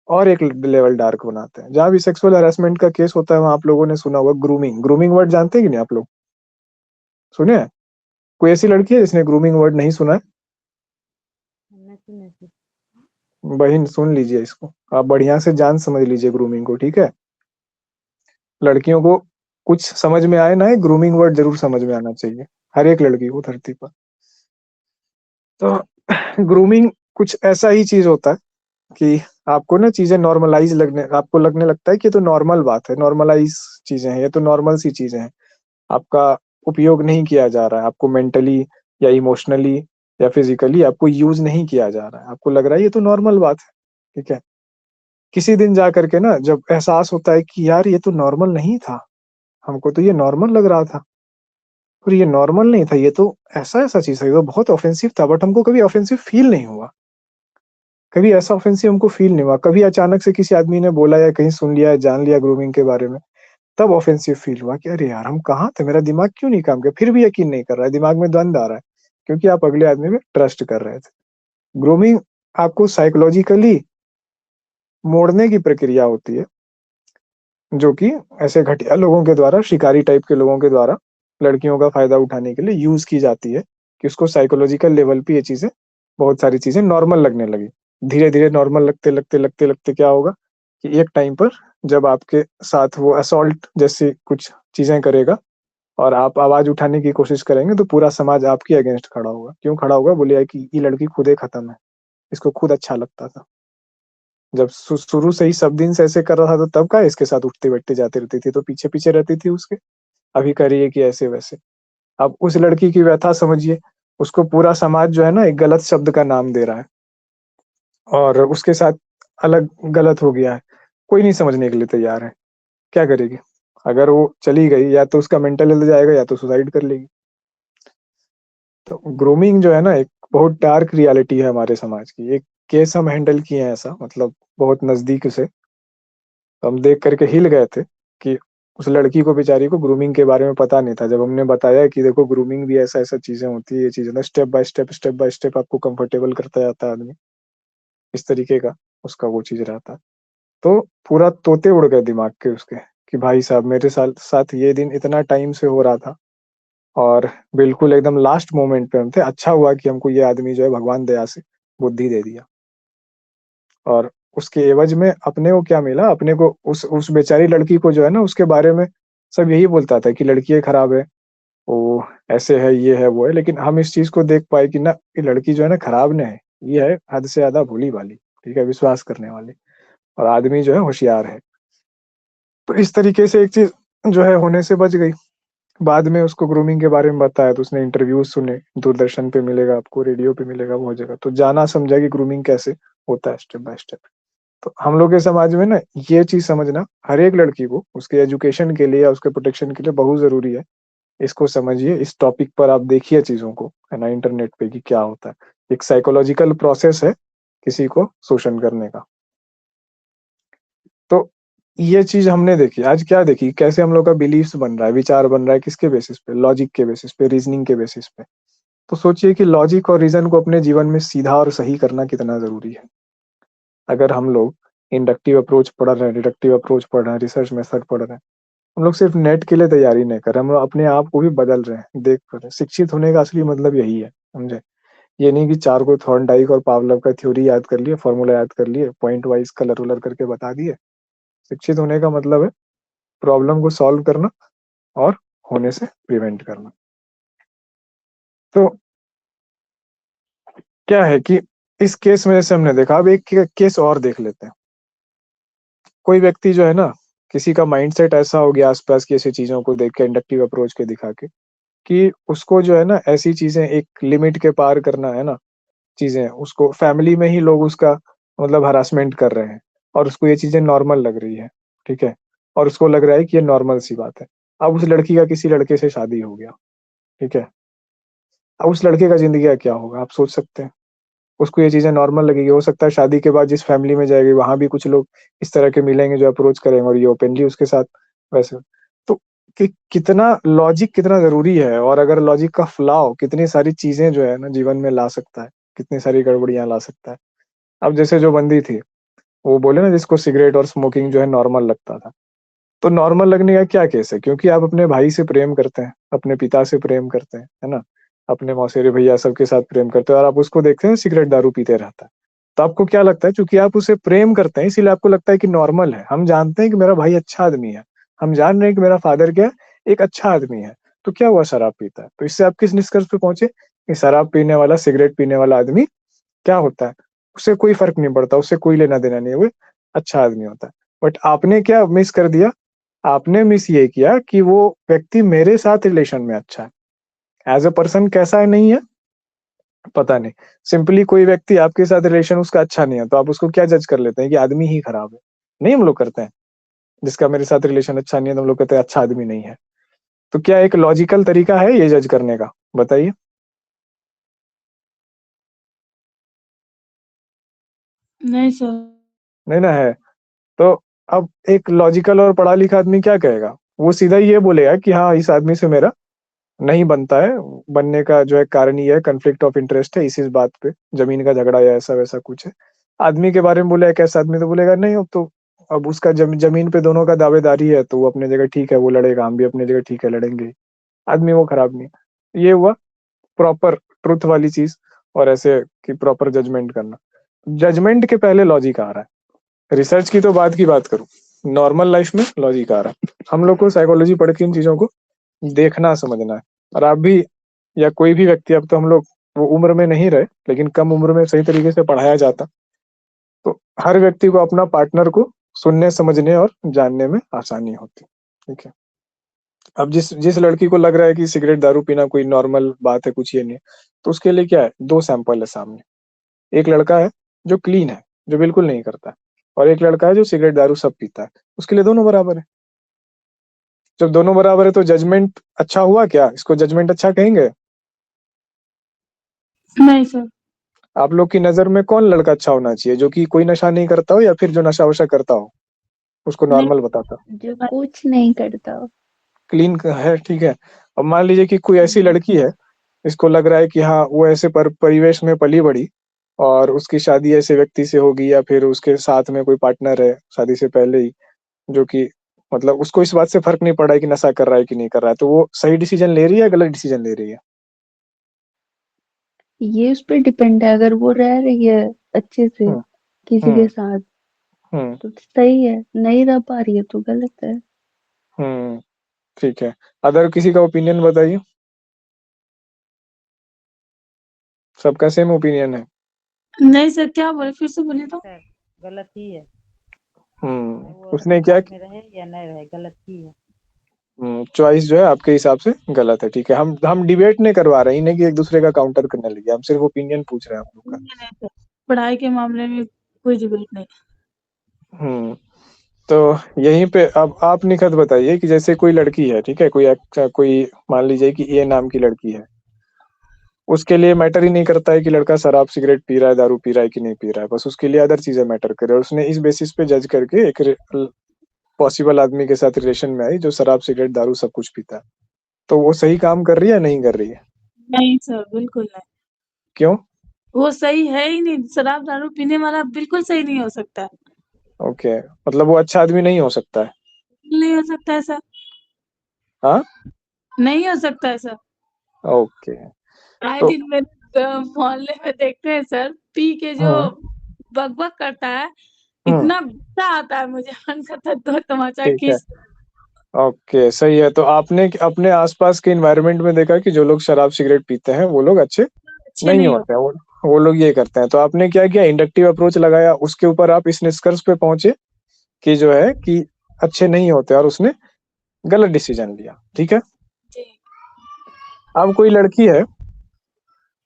[SPEAKER 1] और एक लेवल डार्क बनाते हैं। जहाँ भी सेक्सुअल हैरेसमेंट का केस होता है वहाँ आप लोगों ने सुना होगा ग्रूमिंग। ग्रूमिंग वर्ड जानते हैं कि नहीं आप लोग? सुने हैं? कोई ऐसी लड़की है जिसने ग्रूमिंग वर्ड नहीं सुना है?
[SPEAKER 3] नहीं सुने थे।
[SPEAKER 1] बहन सुन लीजिए इसको, आप बढ़िया से जान समझ लीजिए ग्रूमिंग को, ठीक है? लड़कियों को कुछ समझ में आए ना आए, ग्रूमिंग वर्ड जरूर समझ में आना चाहिए हर एक लड़की को धरती पर। तो ग्रूमिंग कुछ ऐसा ही चीज होता है कि आपको ना चीजें नॉर्मलाइज लगने, आपको लगने लगता है कि ये तो नॉर्मल बात है, नॉर्मलाइज चीजें हैं, ये तो नॉर्मल सी चीजें हैं। आपका उपयोग नहीं किया जा रहा है, आपको मेंटली या इमोशनली या फिजिकली आपको यूज नहीं किया जा रहा है, आपको लग रहा है ये तो नॉर्मल बात है, ठीक है? किसी दिन जा करके ना जब एहसास होता है कि यार ये तो नॉर्मल नहीं था, हमको तो ये नॉर्मल लग रहा था, और ये नॉर्मल नहीं था, ये तो ऐसा ऐसा चीज था, ये तो बहुत ऑफेंसिव था, बट हमको कभी ऑफेंसिव फील नहीं हुआ। कभी ऐसा ऑफेंसिव हमको फील नहीं हुआ। कभी अचानक से किसी आदमी ने बोला या कहीं सुन लिया, जान लिया ग्रूमिंग के बारे में, तब ऑफेंसिव फील हुआ कि अरे यार हम कहाँ थे, मेरा दिमाग क्यों नहीं काम किया? फिर भी यकीन नहीं कर रहा है, दिमाग में द्वंद आ रहा है, क्योंकि आप अगले आदमी में ट्रस्ट कर रहे थे। ग्रूमिंग आपको साइकोलॉजिकली मोड़ने की प्रक्रिया होती है, जो कि ऐसे घटिया लोगों के द्वारा, शिकारी टाइप के लोगों के द्वारा लड़कियों का फायदा उठाने के लिए यूज की जाती है, कि उसको साइकोलॉजिकल लेवल पे ये चीजें, बहुत सारी चीजें नॉर्मल लगने लगी। धीरे धीरे नॉर्मल लगते लगते लगते लगते क्या होगा कि एक टाइम पर जब आपके साथ वो असॉल्ट जैसी कुछ चीजें करेगा और आप आवाज उठाने की कोशिश करेंगे, तो पूरा समाज आपके अगेंस्ट खड़ा होगा। क्यों खड़ा होगा? बोले कि ये लड़की खुद ही खत्म है, इसको खुद अच्छा लगता था, जब शुरू से ही सब दिन से ऐसे कर रहा था, तो तब का इसके साथ उठते बैठते जाते रहती थी, तो पीछे पीछे रहती थी उसके। अभी कर रही है कि ऐसे वैसे। अब उस लड़की की व्यथा समझिए, उसको पूरा समाज जो है ना एक गलत शब्द का नाम दे रहा है, और उसके साथ अलग गलत हो गया है, कोई नहीं समझने के लिए तैयार है। क्या करेगी? अगर वो चली गई, या तो उसका मेंटल हेल्थ जाएगा या तो सुसाइड कर लेगी। तो ग्रूमिंग जो है ना एक बहुत डार्क रियलिटी है हमारे समाज की। एक केस हम हैंडल किए हैं ऐसा, मतलब बहुत नजदीक से, तो हम देख करके हिल गए थे कि उस लड़की को, बेचारी को ग्रूमिंग के बारे में पता नहीं था। जब हमने बताया कि देखो ग्रूमिंग भी ऐसा ऐसा चीजें होती है, ये चीजें ना स्टेप बाय स्टेप आपको कंफर्टेबल करता जाता है आदमी, इस तरीके का उसका वो चीज रहता है। तो पूरा तोते उड़ गए दिमाग के उसके, कि भाई साहब मेरे साथ साथ ये दिन इतना टाइम से हो रहा था, और बिल्कुल एकदम लास्ट मोमेंट पे हम थे। अच्छा हुआ कि हमको ये आदमी जो है भगवान दया से बुद्धि दे दिया। और उसके एवज में अपने को क्या मिला? अपने को उस बेचारी लड़की को जो है ना, उसके बारे में सब यही बोलता था कि लड़की ये खराब है, वो ऐसे है, ये है, वो है। लेकिन हम इस चीज को देख पाए कि ना, ये लड़की जो है ना खराब नहीं है, ये है हद से ज्यादा भोली भाली, ठीक है, विश्वास करने वाली, और आदमी जो है होशियार है। तो इस तरीके से एक चीज जो है होने से बच गई। बाद में उसको ग्रूमिंग के बारे में बताया, तो उसने इंटरव्यूज सुने, दूरदर्शन पे मिलेगा आपको, रेडियो पे मिलेगा, बहुत जगह, तो जाना समझा कि ग्रूमिंग कैसे होता है स्टेप बाय स्टेप। तो हम लोग के समाज में ना ये चीज समझना हर एक लड़की को उसके एजुकेशन के लिए या उसके प्रोटेक्शन के लिए बहुत जरूरी है। इसको समझिए, इस टॉपिक पर आप देखिए चीजों को, है ना, इंटरनेट पे, कि क्या होता है। एक साइकोलॉजिकल प्रोसेस है किसी को शोषण करने का। तो ये चीज हमने देखी। आज क्या देखी? कैसे हम लोग का बिलीफ्स बन रहा है, विचार बन रहा है, किसके बेसिस पे? लॉजिक के बेसिस पे, रीजनिंग के बेसिस पे। तो सोचिए कि लॉजिक और रीजन को अपने जीवन में सीधा और सही करना कितना जरूरी है। अगर हम लोग इंडक्टिव अप्रोच पढ़ रहे हैं, डिडक्टिव अप्रोच पढ़ रहे हैं, रिसर्च मेथड पढ़ रहे हैं, हम लोग सिर्फ नेट के लिए तैयारी नहीं कर रहे, हम लोग अपने आप को भी बदल रहे हैं, देख कर रहे हैं। शिक्षित होने का असली मतलब यही है, समझे? ये नहीं कि चार को थॉर्नडाइक और पावलोव का थ्योरी याद कर लिए, फॉर्मूला याद कर लिए, पॉइंट वाइज कलर उलर करके बता दिए। शिक्षित होने का मतलब है प्रॉब्लम को सॉल्व करना और होने से प्रिवेंट करना। तो क्या है कि इस केस में जैसे हमने देखा, अब एक केस और देख लेते हैं। कोई व्यक्ति जो है ना, किसी का माइंडसेट ऐसा हो गया आसपास की ऐसी चीजों को देख के, इंडक्टिव अप्रोच के दिखा के, कि उसको जो है ना ऐसी चीजें एक लिमिट के पार करना है ना, चीजें उसको फैमिली में ही लोग उसका मतलब हरासमेंट कर रहे हैं, और उसको ये चीजें नॉर्मल लग रही है, ठीक है, और उसको लग रहा है कि ये नॉर्मल सी बात है। अब उस लड़की का किसी लड़के से शादी हो गया, ठीक है, अब उस लड़के का जिंदगी का क्या होगा आप सोच सकते हैं? उसको ये चीजें नॉर्मल लगेगी। हो सकता है शादी के बाद जिस फैमिली में जाएगी वहां भी कुछ लोग इस तरह के मिलेंगे जो अप्रोच करेंगे, और ये ओपनली उसके साथ वैसे। तो कितना लॉजिक कितना जरूरी है, और अगर लॉजिक का फ्लॉ कितनी सारी चीजें जो है ना जीवन में ला सकता है, कितनी सारी गड़बड़ियां ला सकता है। अब जैसे जो बंदी थी, वो बोले ना जिसको सिगरेट और स्मोकिंग जो है नॉर्मल लगता था। तो नॉर्मल लगने का क्या केस है? क्योंकि आप अपने भाई से प्रेम करते हैं, अपने पिता से प्रेम करते हैं, है ना? अपने मौसेरे भैया सबके साथ प्रेम करते हैं और आप उसको देखते हैं सिगरेट दारू पीते रहता है। तो आपको क्या लगता है? चूँकि आप उसे प्रेम करते हैं इसीलिए आपको लगता है कि नॉर्मल है। हम जानते हैं कि मेरा भाई अच्छा आदमी है। हम जान रहे हैं कि मेरा फादर क्या है? एक अच्छा आदमी है। तो क्या हुआ शराब पीता है? तो इससे आप किस निष्कर्ष पे पहुँचे कि शराब पीने वाला, सिगरेट पीने वाला आदमी क्या होता है? उससे कोई फ़र्क नहीं पड़ता, उससे कोई लेना-देना नहीं है, वो अच्छा आदमी होता है। बट आपने क्या मिस कर दिया? आपने मिस ये किया कि वो व्यक्ति मेरे साथ रिलेशन में अच्छा है। एज़ अ पर्सन कैसा है नहीं है, पता नहीं। सिंपली कोई व्यक्ति आपके साथ रिलेशन उसका अच्छा नहीं है, तो आप उसको क्या जज कर लेते हैं कि आदमी ही खराब है? नहीं हम लोग करते हैं। जिसका मेरे साथ रिलेशन अच्छा नहीं है, तो हम लोग कहते हैं अच्छा आदमी नहीं है। तो क्या एक लॉजिकल तरीका है ये जज करने का? बताइए?
[SPEAKER 4] नहीं सर।
[SPEAKER 1] नहीं ना है। तो अब एक लॉजिकल और पढ़ा-लिखा आदमी क्या कहेगा? वो सीधा ये बोलेगा कि हाँ, इस आदमी से मेरा नहीं बनता है, बनने का जो है कारण ये है, कॉन्फ्लिक्ट ऑफ इंटरेस्ट है इस बात पे, ज़मीन का झगड़ा या ऐसा-वैसा कुछ है। आदमी के बारे में बोला एक ऐसा आदमी तो बोलेगा नहीं अब उसका ज़मीन पे दोनों का दावेदारी है, तो वो अपनी जगह ठीक है, वो लड़ेगा, हम भी अपनी जगह ठीक है, लड़ेंगे। आदमी वो खराब नहीं है। ये हुआ प्रॉपर ट्रुथ वाली चीज़ और ऐसे कि प्रॉपर जजमेंट करना। जजमेंट के पहले लॉजिक आ रहा है। रिसर्च की तो बाद की बात करूँ, नॉर्मल लाइफ़ में लॉजिक आ रहा है। हम लोग को साइकोलॉजी पढ़ के इन चीज़ों को देखना समझना है और आप भी या कोई भी व्यक्ति अब तो हम लोग वो उम्र में नहीं रहे, लेकिन कम उम्र में सही तरीके से पढ़ाया जाता, तो हर व्यक्ति को अपना पार्टनर को सुनने, समझने और जानने में आसानी होती। ठीक है? अब जिस जिस लड़की को लग रहा है कि सिगरेट, दारू पीना कोई नॉर्मल बात है, कुछ ये नहीं है, तो उसके लिए क्या है, 2 सैंपल है सामने। एक लड़का है जो क्लीन है, जो बिल्कुल नहीं करता है और एक लड़का है जो सिगरेट, दारू सब पीता है। उसके लिए दोनों बराबर है। जब दोनों बराबर है तो जजमेंट अच्छा हुआ क्या? इसको जजमेंट अच्छा कहेंगे?
[SPEAKER 4] नहीं सर।
[SPEAKER 1] आप लोग की नज़र में कौन लड़का अच्छा होना चाहिए? जो कि कोई नशा नहीं करता हो या फिर जो नशा-वशा करता हो? उसको
[SPEAKER 4] नहीं।
[SPEAKER 1] नॉर्मल बताता।
[SPEAKER 2] जो कुछ नहीं करता हो।
[SPEAKER 1] क्लीन क है, ठीक है। अब मान लीजिए कि कोई ऐसी लड़की है, इसको लग रहा है कि हाँ, वो ऐसे परिवेश में पली-बड़ी और उसकी शादी ऐसे व्यक्ति से होगी या फिर उसके साथ में कोई पार्टनर है, शादी से पहले ही, जो कि मतलब उसको इस बात से फ़र्क नहीं पड़ रहा है कि नशा कर रहा है कि नहीं कर रहा है। तो वो सही डिसीज़न ले रही है या गलत डिसीज़न ले रही है?
[SPEAKER 2] ये उस पे डिपेंड है, अगर वो रह रही है अच्छे से
[SPEAKER 1] हुँ,
[SPEAKER 2] किसी के
[SPEAKER 1] हुँ,
[SPEAKER 2] साथ
[SPEAKER 1] हुँ,
[SPEAKER 2] तो सही है, नहीं रह पा रही है तो गलत है।
[SPEAKER 1] हुँ, ठीक है। अदर किसी का ओपिनियन बताइए? सबका सेम ओपिनियन है?
[SPEAKER 4] नहीं सर, क्या बोले? फिर से बोलिए तो।
[SPEAKER 3] सर गलत ही है, चाहे वो
[SPEAKER 1] उसने
[SPEAKER 3] अपने
[SPEAKER 1] क्या
[SPEAKER 3] साथ में रहे या न रहे, गलत ही है।
[SPEAKER 1] चॉइस जो है आपके हिसाब से गलत है, ठीक है। हम डिबेट नहीं करवा रहे हैं, इन्हें कि एक-दूसरे का काउंटर करने लगे, हम सिर्फ ओपिनियन पूछ रहे हैं आप लोग का।
[SPEAKER 4] नहीं, नहीं सर, पढ़ाई के मामले में कोई डिबेट नहीं।
[SPEAKER 1] हुँ, तो यहीं पे अब आप निखत बताइए कि जैसे कोई लड़की है, ठीक है? कोई मान लीजिए कि ए नाम की लड़की है, उसके लिए मैटर ही नहीं करता है कि लड़का शराब, सिगरेट पी रहा है, दारू पी रहा है कि नहीं पी रहा है, बस उसके लिए अदर चीज़ें मैटर कर रही है और उसने इस बेसिस पे जज करके एक पॉसिबल आदमी के साथ रिलेशन में आई जो शराब, सिगरेट, दारू सब कुछ पीता है। तो वो सही काम कर रही है या नहीं कर रही है?
[SPEAKER 4] नहीं सर, बिल्कुल नहीं।
[SPEAKER 1] क्यों?
[SPEAKER 4] वो सही है ही नहीं, शराब दारू पीने वाला बिल्कुल सही नहीं हो सकता है।
[SPEAKER 1] ओके, मतलब वो अच्छा आदमी नहीं हो सकता है।
[SPEAKER 4] नहीं हो सकता है सर,
[SPEAKER 1] हाँ?
[SPEAKER 4] नहीं हो सकता है सर।
[SPEAKER 1] ओके,
[SPEAKER 4] आए
[SPEAKER 1] तो
[SPEAKER 4] दिन मोहल्ले में देखते हैं सर, पी के जो
[SPEAKER 1] हाँ,
[SPEAKER 4] बक-बक करता है,
[SPEAKER 1] हुँ,
[SPEAKER 4] इतना गुस्सा आता है मुझे, मन करता है दो तमाचा
[SPEAKER 1] ठीक है।
[SPEAKER 4] खींच।
[SPEAKER 1] ओके, सही है। तो आपने अपने आस-पास के एनवायरनमेंट में देखा कि जो लोग शराब, सिगरेट पीते हैं, वो लोग अच्छे
[SPEAKER 4] अच्छे
[SPEAKER 1] नहीं
[SPEAKER 4] नहीं
[SPEAKER 1] होते
[SPEAKER 4] होते।
[SPEAKER 1] हैं। वो लोग ये करते हैं। तो आपने क्या किया इंडक्टिव अप्रोच लगाया, उसके ऊपर आप इस निष्कर्ष पे पहुँचे कि जो है कि अच्छे नहीं होते और उसने गलत डिसीज़न लिया, ठीक है?
[SPEAKER 4] जी।
[SPEAKER 1] अब कोई लड़की है,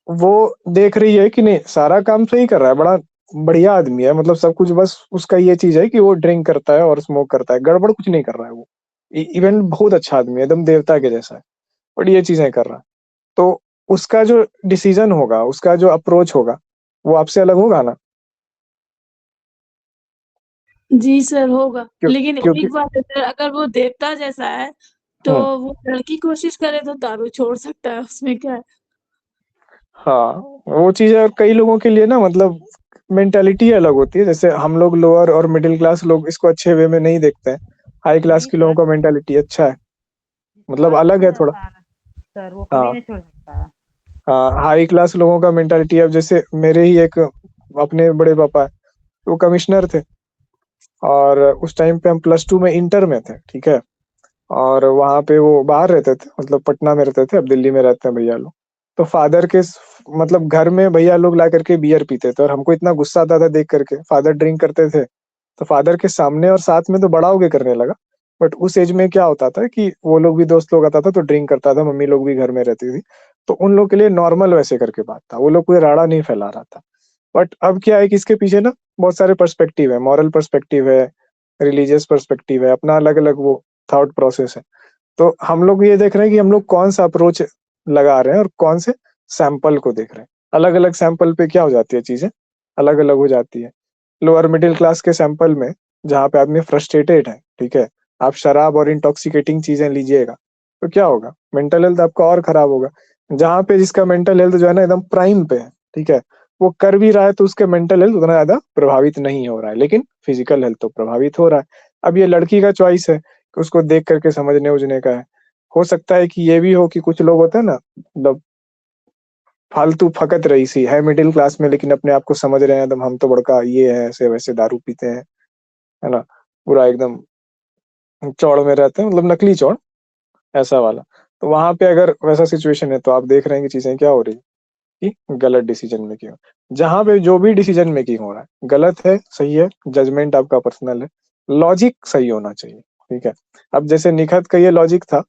[SPEAKER 1] वो देख रही है कि नहीं सारा काम सही कर रहा है, बड़ा बढ़िया आदमी है, मतलब सब कुछ बस उसका ये चीज़ है कि वो ड्रिंक करता है और स्मोक करता है, गड़बड़ कुछ नहीं कर रहा है वो। इवन बहुत अच्छा आदमी है, एकदम देवता के जैसा है, बट ये चीज़ें कर रहा है। तो उसका जो डिसीज़न होगा, उसका जो अप्रोच होगा, वो आपसे अलग होगा ना?
[SPEAKER 4] जी सर, होगा।
[SPEAKER 1] क्यों
[SPEAKER 4] लेकिन
[SPEAKER 1] क्योंकि
[SPEAKER 4] एक बात है सर, अगर वो देवता जैसा है, तो
[SPEAKER 1] हुँ,
[SPEAKER 4] वो लड़की कोशिश करे तो दारू छोड़ सकता है, उसमें क्या है?
[SPEAKER 1] हाँ, वो चीज़ है और कई लोगों के लिए ना मतलब मेंटालिटी अलग होती है। जैसे हम लोग लोअर और मिडिल क्लास लोग इसको अच्छे वे में नहीं देखते हैं। हाई क्लास
[SPEAKER 3] नहीं
[SPEAKER 1] के लोगों
[SPEAKER 3] सर,
[SPEAKER 1] का मेंटालिटी अच्छा है, मतलब
[SPEAKER 3] जिसका
[SPEAKER 1] अलग
[SPEAKER 3] इच्छा
[SPEAKER 1] है थोड़ा।
[SPEAKER 3] रहता है ना सर, वो कभी
[SPEAKER 1] हाँ,
[SPEAKER 3] नहीं छोड़ सकता।
[SPEAKER 1] हाँ, हाई क्लास लोगों का मेंटालिटी, अब जैसे मेरे ही एक अपने बड़े पापा है, वो कमिश्नर थे और उस टाइम पे हम +2 में इंटर में थे, ठीक है? और वहाँ पे वो बाहर रहते थे, मतलब पटना में रहते थे, अब दिल्ली में रहते हैं भैया लोग। तो फादर के मतलब घर में भैया लोग ला करके बियर पीते थे और हमको इतना गुस्सा आता था देख करके। फादर ड्रिंक करते थे, तो फादर के सामने और साथ में तो बड़ा होके करने लगा, बट उस एज में क्या होता था कि वो लोग भी, दोस्त लोग आता था तो ड्रिंक करता था, मम्मी लोग भी घर में रहती थी, तो उन लोग के लिए नॉर्मल वैसे करके बात था, वो लोग कोई राड़ा नहीं फैला रहा था। बट अब क्या है कि इसके पीछे ना बहुत सारे पर्सपेक्टिव है, मॉरल पर्सपेक्टिव है, रिलीजियस पर्सपेक्टिव है, अपना अलग अलग वो थॉट प्रोसेस है। तो हम लोग ये देख रहे हैं कि हम लोग कौन सा अप्रोच लगा रहे हैं और कौन से सैंपल को देख रहे हैं। अलग अलग सैंपल पे क्या हो जाती है, चीजें अलग अलग हो जाती है। लोअर मिडिल क्लास के सैंपल में जहाँ पे आदमी फ्रस्ट्रेटेड है, ठीक है, आप शराब और इंटॉक्सिकेटिंग चीजें लीजिएगा तो क्या होगा, मेंटल हेल्थ आपका और खराब होगा। जहाँ पे जिसका मेंटल हेल्थ जो है ना एकदम प्राइम पे है, ठीक है, वो कर भी रहा है तो उसके मेंटल हेल्थ उतना ज्यादा प्रभावित नहीं हो रहा है, लेकिन फिजिकल हेल्थ तो प्रभावित हो रहा है। अब ये लड़की का चॉइस है कि उसको देख करके समझने उजने का है। हो सकता है कि ये भी हो कि कुछ लोग होते हैं ना, मतलब फालतू फकत रईसी है मिडिल क्लास में, लेकिन अपने आप को समझ रहे हैं एकदम, हम तो बड़का ये है, ऐसे वैसे दारू पीते हैं, है ना, पूरा एकदम चौड़ में रहते हैं, मतलब नकली चौड़, ऐसा वाला। तो वहां पे अगर वैसा सिचुएशन है तो आप देख रहे हैं कि चीजें क्या हो रही है कि गलत डिसीजन मेकिंग। जहां पे जो भी डिसीजन मेकिंग हो रहा है गलत है, सही है, जजमेंट आपका पर्सनल है, लॉजिक सही होना चाहिए, ठीक है। अब जैसे निखत का ये लॉजिक था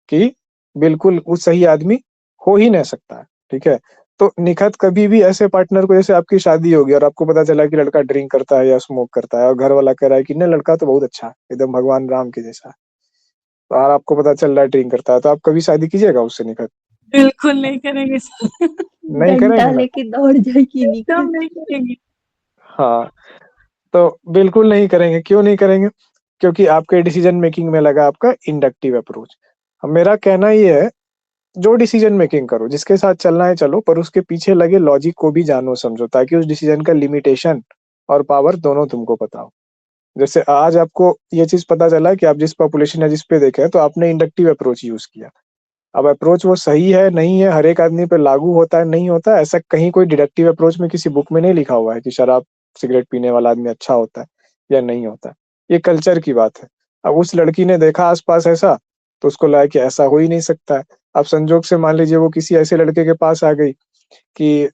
[SPEAKER 1] कि बिल्कुल वो सही आदमी हो ही नहीं सकता है, ठीक है। तो निखत कभी भी ऐसे पार्टनर को, जैसे आपकी शादी होगी और आपको पता चला कि लड़का ड्रिंक करता है या स्मोक करता है और घर वाला कह रहा है कि नहीं लड़का तो बहुत अच्छा है, एकदम भगवान राम के जैसा है, तो और आपको पता चल रहा है ड्रिंक करता है, तो आप कभी शादी कीजिएगा उससे निखत?
[SPEAKER 4] बिल्कुल नहीं करेंगे सर।
[SPEAKER 1] नहीं
[SPEAKER 2] डंडा
[SPEAKER 1] करेंगे ना।
[SPEAKER 2] लेके दौड़ जाएगी
[SPEAKER 4] एकदम
[SPEAKER 2] निखत।
[SPEAKER 4] नहीं करेंगे।
[SPEAKER 1] हाँ, तो बिल्कुल नहीं करेंगे। क्यों नहीं करेंगे? क्योंकि आपके डिसीजन मेकिंग में लगा आपका इंडक्टिव अप्रोच। अब मेरा कहना ये है, जो डिसीजन मेकिंग करो, जिसके साथ चलना है चलो, पर उसके पीछे लगे लॉजिक को भी जानो समझो, ताकि उस डिसीजन का लिमिटेशन और पावर दोनों तुमको पता हो। जैसे आज आपको ये चीज पता चला कि आप जिस पॉपुलेशन या जिस पे देखे हैं, तो आपने इंडक्टिव अप्रोच यूज किया। अब अप्रोच वो सही है नहीं है, हर एक आदमी पे लागू होता है नहीं होता, ऐसा कहीं कोई डिडक्टिव अप्रोच में किसी बुक में नहीं लिखा हुआ है कि शराब सिगरेट पीने वाला आदमी अच्छा होता है या नहीं होता है। ये कल्चर की बात है। अब उस लड़की ने देखा आसपास ऐसा, तो उसको लगा कि ऐसा हो ही नहीं सकता है। अब संजोग से मान लीजिए वो किसी ऐसे लड़के के पास आ गई कि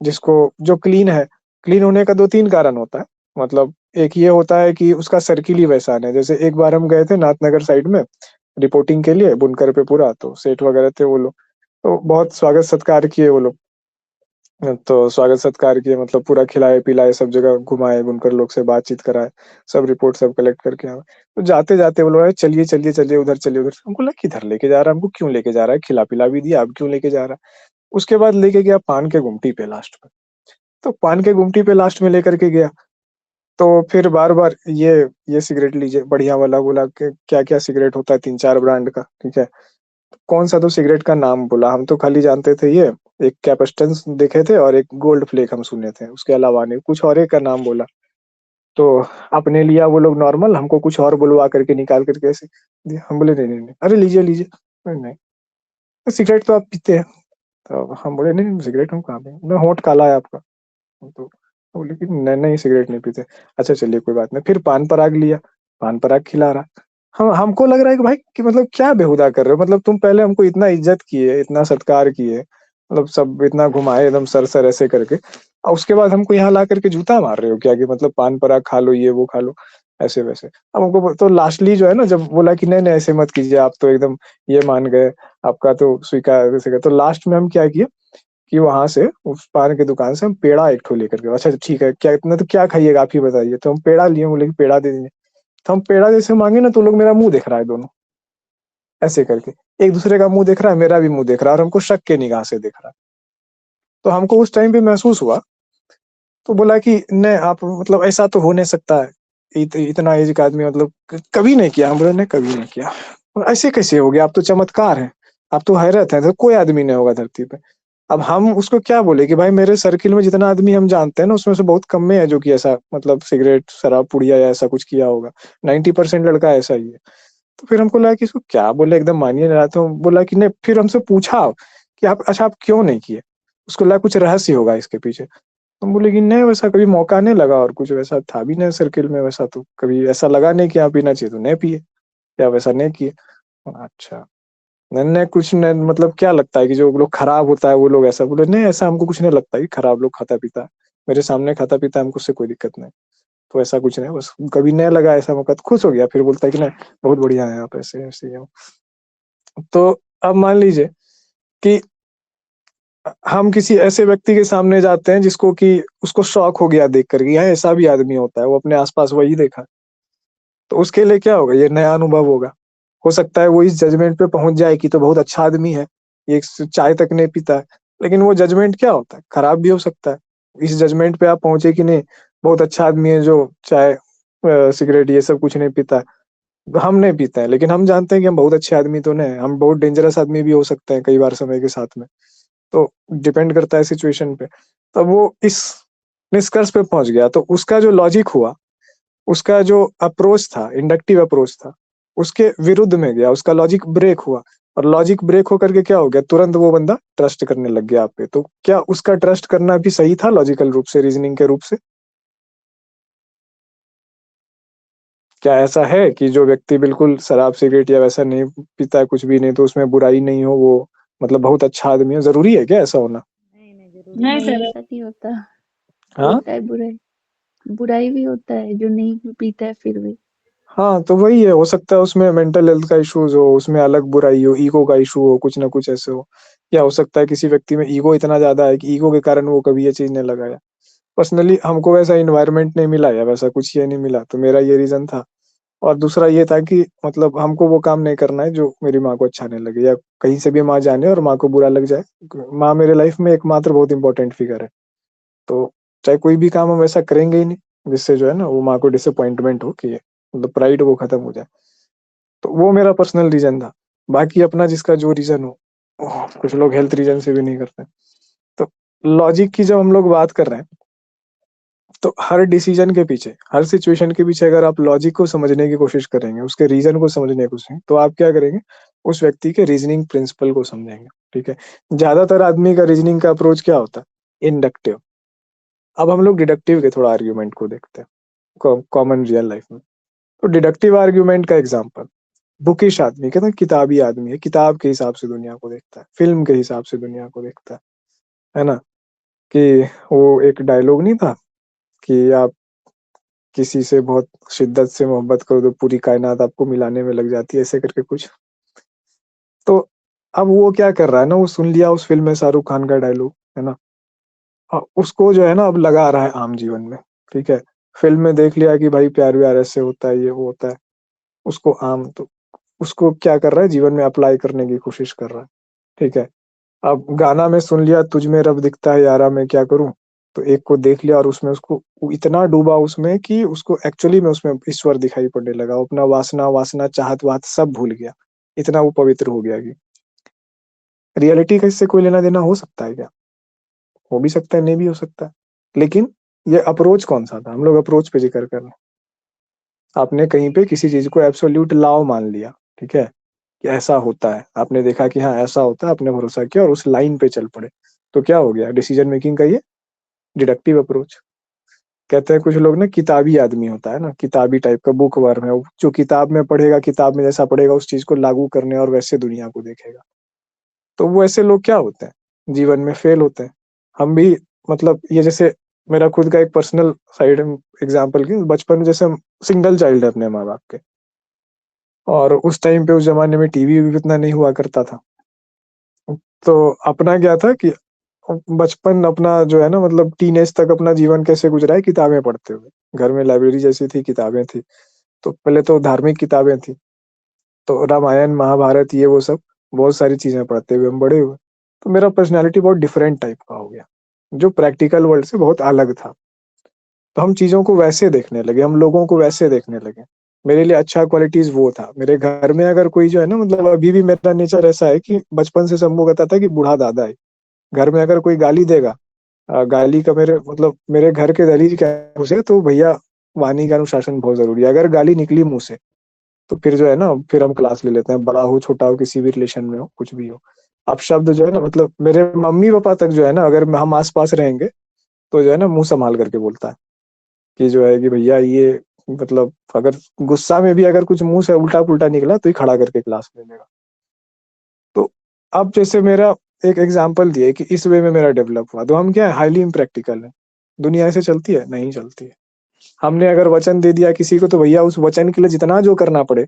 [SPEAKER 1] जिसको, जो क्लीन है। क्लीन होने का 2-3 कारण होता है। मतलब एक ये होता है कि उसका सर्किल ही वैसा है। जैसे एक बार हम गए थे नाथनगर साइड में रिपोर्टिंग के लिए बुनकर पे पूरा, तो सेठ वगैरह थे वो लोग, तो बहुत स्वागत सत्कार किए वो लोग। तो स्वागत सत्कार किए, मतलब पूरा खिलाए पिलाए, सब जगह घुमाए, बुनकर लोग से बातचीत कराए, सब रिपोर्ट सब कलेक्ट करके आए। तो जाते जाते वो लोग आए, चलिए चलिए चलिए उधर चलिए उधर। हमको लगा किधर लेके जा रहा है, हमको क्यों लेके जा रहा है, खिला पिला भी दिया, अब क्यों लेके जा रहा है। उसके बाद लेके गया पान के गुमटी पे लास्ट में। तो पान के गुमटी पे लास्ट में लेकर के गया, तो फिर बार बार ये सिगरेट लीजिए बढ़िया वाला, बोला कि क्या क्या सिगरेट होता है, 3-4 ब्रांड का, ठीक है। कौन सा तो सिगरेट का नाम बोला, हम तो खाली जानते थे ये एक कैपेस्टन्स देखे थे और एक गोल्ड फ्लेक हम सुने थे, उसके अलावा नहीं, कुछ और एक का नाम बोला। तो अपने लिया वो लोग नॉर्मल, हमको कुछ और बुलवा करके निकाल करके ऐसे दिया। हम बोले नहीं नहीं नहीं, अरे लीजिए लीजिए। नहीं नहीं, तो सिगरेट तो आप पीते हैं। तो हम बोले नहीं नहीं, सिगरेट हम कहाँ पे, ना होंठ काला है आपका। तो बोले कि नहीं नहीं सिगरेट नहीं पीते। अच्छा चलिए कोई बात नहीं, फिर पान पराग लिया, पान पराग खिला रहा। हम हमको लग रहा है कि भाई कि मतलब क्या बेहुदा कर रहे हो, मतलब तुम पहले हमको इतना इज्जत किए, इतना सत्कार किए, मतलब सब इतना घुमाए एकदम सर सर ऐसे करके, और उसके बाद हमको यहाँ ला करके जूता मार रहे हो क्या, कि मतलब पान पराग खा लो, ये वो खा लो, ऐसे वैसे। अब हमको तो लास्टली जो है ना, जब बोला कि नहीं नहीं ऐसे मत कीजिए, आप तो एकदम ये मान गए, आपका तो स्वीकार वैसे कर, तो लास्ट में हम क्या किए कि वहां से उस पान की दुकान से हम पेड़ा एक ठो लेकर के, अच्छा ठीक है क्या इतना, तो क्या खाइएगा आप ही बताइए, तो हम पेड़ा लिए, बोले कि पेड़ा दे दीजिए। तो हम पेड़ा जैसे मांगे ना, तो लोग मेरा मुंह देख रहा है दोनों, ऐसे करके एक दूसरे का मुंह देख रहा है, मेरा भी मुंह देख रहा है, और हमको शक के निगाह से देख रहा है। तो हमको उस टाइम पे महसूस हुआ, तो बोला कि नहीं आप, मतलब ऐसा तो हो नहीं सकता है, इतना एज का आदमी, मतलब कभी नहीं किया। हम बोले नहीं कभी नहीं किया। और ऐसे कैसे हो गया, आप तो चमत्कार है, आप तो हैरत है, तो कोई आदमी नहीं होगा धरती पे। अब हम उसको क्या बोले कि भाई मेरे सर्किल में जितना आदमी हम जानते हैं ना उसमें से बहुत कम में है जो कि ऐसा मतलब सिगरेट, शराब, पुड़िया या ऐसा कुछ किया होगा। 90% लड़का ऐसा ही है। तो फिर हमको लगा कि इसको क्या बोले, एकदम मान ही नहीं रहा। तो बोला कि नहीं, फिर हमसे पूछा कि आप अच्छा आप क्यों नहीं किए? उसको लगा कुछ रहस्य होगा इसके पीछे। हम बोले कि नहीं वैसा कभी मौका नहीं लगा और कुछ वैसा था भी नहीं सर्किल में, वैसा तो कभी ऐसा लगा नहीं कि आप पीना चाहिए तो नहीं पिए या वैसा नहीं किए। अच्छा, नहीं कुछ नहीं, मतलब क्या लगता है कि जो लोग खराब होता है वो लोग ऐसा बोले? नहीं ऐसा हमको कुछ नहीं लगता कि खराब लोग खाता पीता है, मेरे सामने खाता पीता है, हमको उससे कोई दिक्कत नहीं। तो ऐसा कुछ नहीं, बस कभी नहीं लगा ऐसा मौका तो खुश हो गया। फिर बोलता है कि नहीं बहुत बढ़िया है आप, ऐसे ऐसे हो। तो अब मान लीजिए कि हम किसी ऐसे व्यक्ति के सामने जाते हैं जिसको कि उसको शौक हो गया देख कर कि यहाँ ऐसा भी आदमी होता है, वो अपने आसपास वही देखा। तो उसके लिए क्या होगा, ये नया अनुभव होगा। हो सकता है वो इस जजमेंट पे पहुंच जाए कि तो बहुत अच्छा आदमी है, ये चाय तक नहीं पीता है। लेकिन वो जजमेंट क्या होता है, खराब भी हो सकता है। इस जजमेंट पे आप पहुंचे कि नहीं बहुत अच्छा आदमी है जो चाय सिगरेट ये सब कुछ नहीं पीता है। हम नहीं पीते हैं लेकिन हम जानते हैं कि हम बहुत अच्छे आदमी तो नहीं, हम बहुत डेंजरस आदमी भी हो सकते हैं कई बार समय के साथ में। तो डिपेंड करता है सिचुएशन पे। तब वो इस निष्कर्ष पे पहुंच गया, तो उसका जो लॉजिक हुआ, उसका जो अप्रोच था, इंडक्टिव अप्रोच था, उसके विरुद्ध में गया, उसका लॉजिक ब्रेक हुआ। और लॉजिक ब्रेक होकर के क्या हो गया, तुरंत वो बंदा ट्रस्ट करने लग गया आप पे। तो क्या उसका ट्रस्ट करना भी सही था लॉजिकल रूप से, रीजनिंग के रूप से? क्या ऐसा है कि जो व्यक्ति बिल्कुल शराब सिगरेट या वैसा नहीं पीता है, कुछ भी नहीं, तो उसमें बुराई नहीं हो, वो मतलब बहुत अच्छा आदमी है? जरूरी है क्या ऐसा होना?
[SPEAKER 3] नहीं जरूरी
[SPEAKER 4] नहीं
[SPEAKER 2] नहीं
[SPEAKER 3] नहीं
[SPEAKER 4] सर।
[SPEAKER 3] है।
[SPEAKER 2] ऐसा नहीं होता,
[SPEAKER 1] हाँ
[SPEAKER 2] होता है बुराई, बुराई भी होता है जो नहीं भी पीता है फिर भी।
[SPEAKER 1] हाँ, तो वही है, हो सकता है उसमें मेंटल हेल्थ का इश्यूज हो, उसमें अलग बुराई हो, ईगो का इशू हो, कुछ ना कुछ ऐसे हो। या हो सकता है किसी व्यक्ति में ईगो इतना ज्यादा है कि ईगो के कारण वो कभी ये चीज नहीं लगाया। पर्सनली हमको वैसा इन्वायरमेंट नहीं मिला या वैसा कुछ ये नहीं मिला, तो मेरा ये रीजन था। और दूसरा ये था कि मतलब हमको वो काम नहीं करना है जो मेरी माँ को अच्छा नहीं लगे, या कहीं से भी माँ जाने और माँ को बुरा लग जाए। माँ मेरे लाइफ में एकमात्र बहुत इंपॉर्टेंट फिगर है। तो चाहे कोई भी काम हम ऐसा करेंगे ही नहीं जिससे जो है ना वो माँ को डिसअपॉइंटमेंट हो, कि मतलब प्राइड वो खत्म हो जाए। तो वो मेरा पर्सनल रीजन था। बाकी अपना जिसका जो रीजन हो, कुछ लोग हेल्थ रीजन से भी नहीं करते। तो लॉजिक की जब हम लोग बात कर रहे हैं, तो हर डिसीजन के पीछे, हर सिचुएशन के पीछे अगर आप लॉजिक को समझने की कोशिश करेंगे, उसके रीजन को समझने की कोशिश, तो आप क्या करेंगे, उस व्यक्ति के रीजनिंग प्रिंसिपल को समझेंगे। ठीक है, ज्यादातर आदमी का रीजनिंग का अप्रोच क्या होता है, इंडक्टिव। अब हम लोग डिडक्टिव के थोड़ा आर्ग्यूमेंट को देखते हैं कॉमन रियल लाइफ में। तो डिडक्टिव आर्ग्यूमेंट का एग्जांपल, बुकिश आदमी, कहते हैं किताबी आदमी है, किताब के हिसाब से दुनिया को देखता है, फिल्म के हिसाब से दुनिया को देखता है ना? कि वो एक डायलॉग नहीं था कि आप किसी से बहुत शिद्दत से मोहब्बत करो तो पूरी कायनात आपको मिलाने में लग जाती है, ऐसे करके कुछ। तो अब वो क्या कर रहा है ना, वो सुन लिया उस फिल्म में शाहरुख खान का डायलॉग, है ना? उसको जो है ना अब लगा रहा है आम जीवन में। ठीक है, फिल्म में देख लिया कि भाई प्यार व्यार ऐसे होता है, ये वो होता है, उसको आम, तो उसको क्या कर रहा है, जीवन में अप्लाई करने की कोशिश कर रहा है। ठीक है, अब गाना में सुन लिया तुझ में रब दिखता है यारा मैं क्या करूं, तो एक को देख लिया और उसमें उसको वो इतना डूबा उसमें कि उसको एक्चुअली में उसमें ईश्वर दिखाई पड़ने लगा, वो अपना वासना वासना चाहत वाहत सब भूल गया, इतना वो पवित्र हो गया। कि रियलिटी का इससे कोई लेना देना हो सकता है क्या? हो भी सकता है, नहीं भी हो सकता है। लेकिन ये अप्रोच कौन सा था, हम लोग अप्रोच पे जिक्र कर रहे हैं। आपने कहीं पे किसी चीज को एब्सोल्यूट लॉ मान लिया, ठीक है, कि ऐसा होता है, आपने देखा कि हाँ ऐसा होता है, आपने भरोसा किया और उस लाइन पे चल पड़े। तो क्या हो गया, डिसीजन मेकिंग का ये डिडक्टिव अप्रोच। कहते हैं कुछ लोग ना किताबी आदमी होता है ना, किताबी टाइप का, बुक वर्म है, वो जो किताब में पढ़ेगा, किताब में जैसा पढ़ेगा उस चीज को लागू करने और वैसे दुनिया को देखेगा। तो वो ऐसे लोग क्या होते हैं, जीवन में फेल होते हैं। हम भी, मतलब ये जैसे मेरा खुद का एक पर्सनल साइड एग्जाम्पल की, बचपन में जैसे हम सिंगल चाइल्ड है अपने माँ बाप के, और उस टाइम पे उस जमाने में टीवी भी इतना नहीं हुआ करता था। तो अपना क्या था कि बचपन अपना जो है ना, मतलब टीनेज तक अपना जीवन कैसे गुजरा है, किताबें पढ़ते हुए। घर में लाइब्रेरी जैसी थी, किताबें थी। तो पहले तो धार्मिक किताबें थी, तो रामायण महाभारत ये वो सब बहुत सारी चीजें पढ़ते हुए हम बड़े हुए। तो मेरा पर्सनैलिटी बहुत डिफरेंट टाइप का हो गया, जो प्रैक्टिकल वर्ल्ड से बहुत अलग था। तो हम चीजों को वैसे देखने लगे, हम लोगों को वैसे देखने लगे। मेरे लिए अच्छा क्वालिटीज वो था। मेरे घर में अगर कोई जो है ना, मतलब अभी भी मेरा नेचर ऐसा है कि बचपन से सबको कहता था कि बूढ़ा दादा है, घर में अगर कोई गाली देगा, गाली का मेरे मतलब मेरे घर के दलील क्या है उसे, तो भैया वाणी का अनुशासन बहुत जरूरी है। अगर गाली निकली मुंह से तो फिर जो है ना, फिर हम क्लास ले लेते हैं, बड़ा हो छोटा हो किसी भी रिलेशन में हो कुछ भी हो। अब शब्द जो है ना, मतलब मेरे मम्मी पापा तक जो है ना, अगर हम आस पास रहेंगे तो जो है ना मुंह संभाल करके बोलता है कि जो है कि भैया ये, मतलब अगर गुस्सा में भी अगर कुछ मुंह से उल्टा पुल्टा निकला तो ही खड़ा करके क्लास में लेगा। तो अब जैसे मेरा एक एग्जाम्पल दिए कि इस वे में मेरा डेवलप हुआ, तो हम क्या है, हाईली इम्प्रैक्टिकल है। दुनिया ऐसे चलती है? नहीं चलती है। हमने अगर वचन दे दिया किसी को तो भैया उस वचन के लिए जितना जो करना पड़े,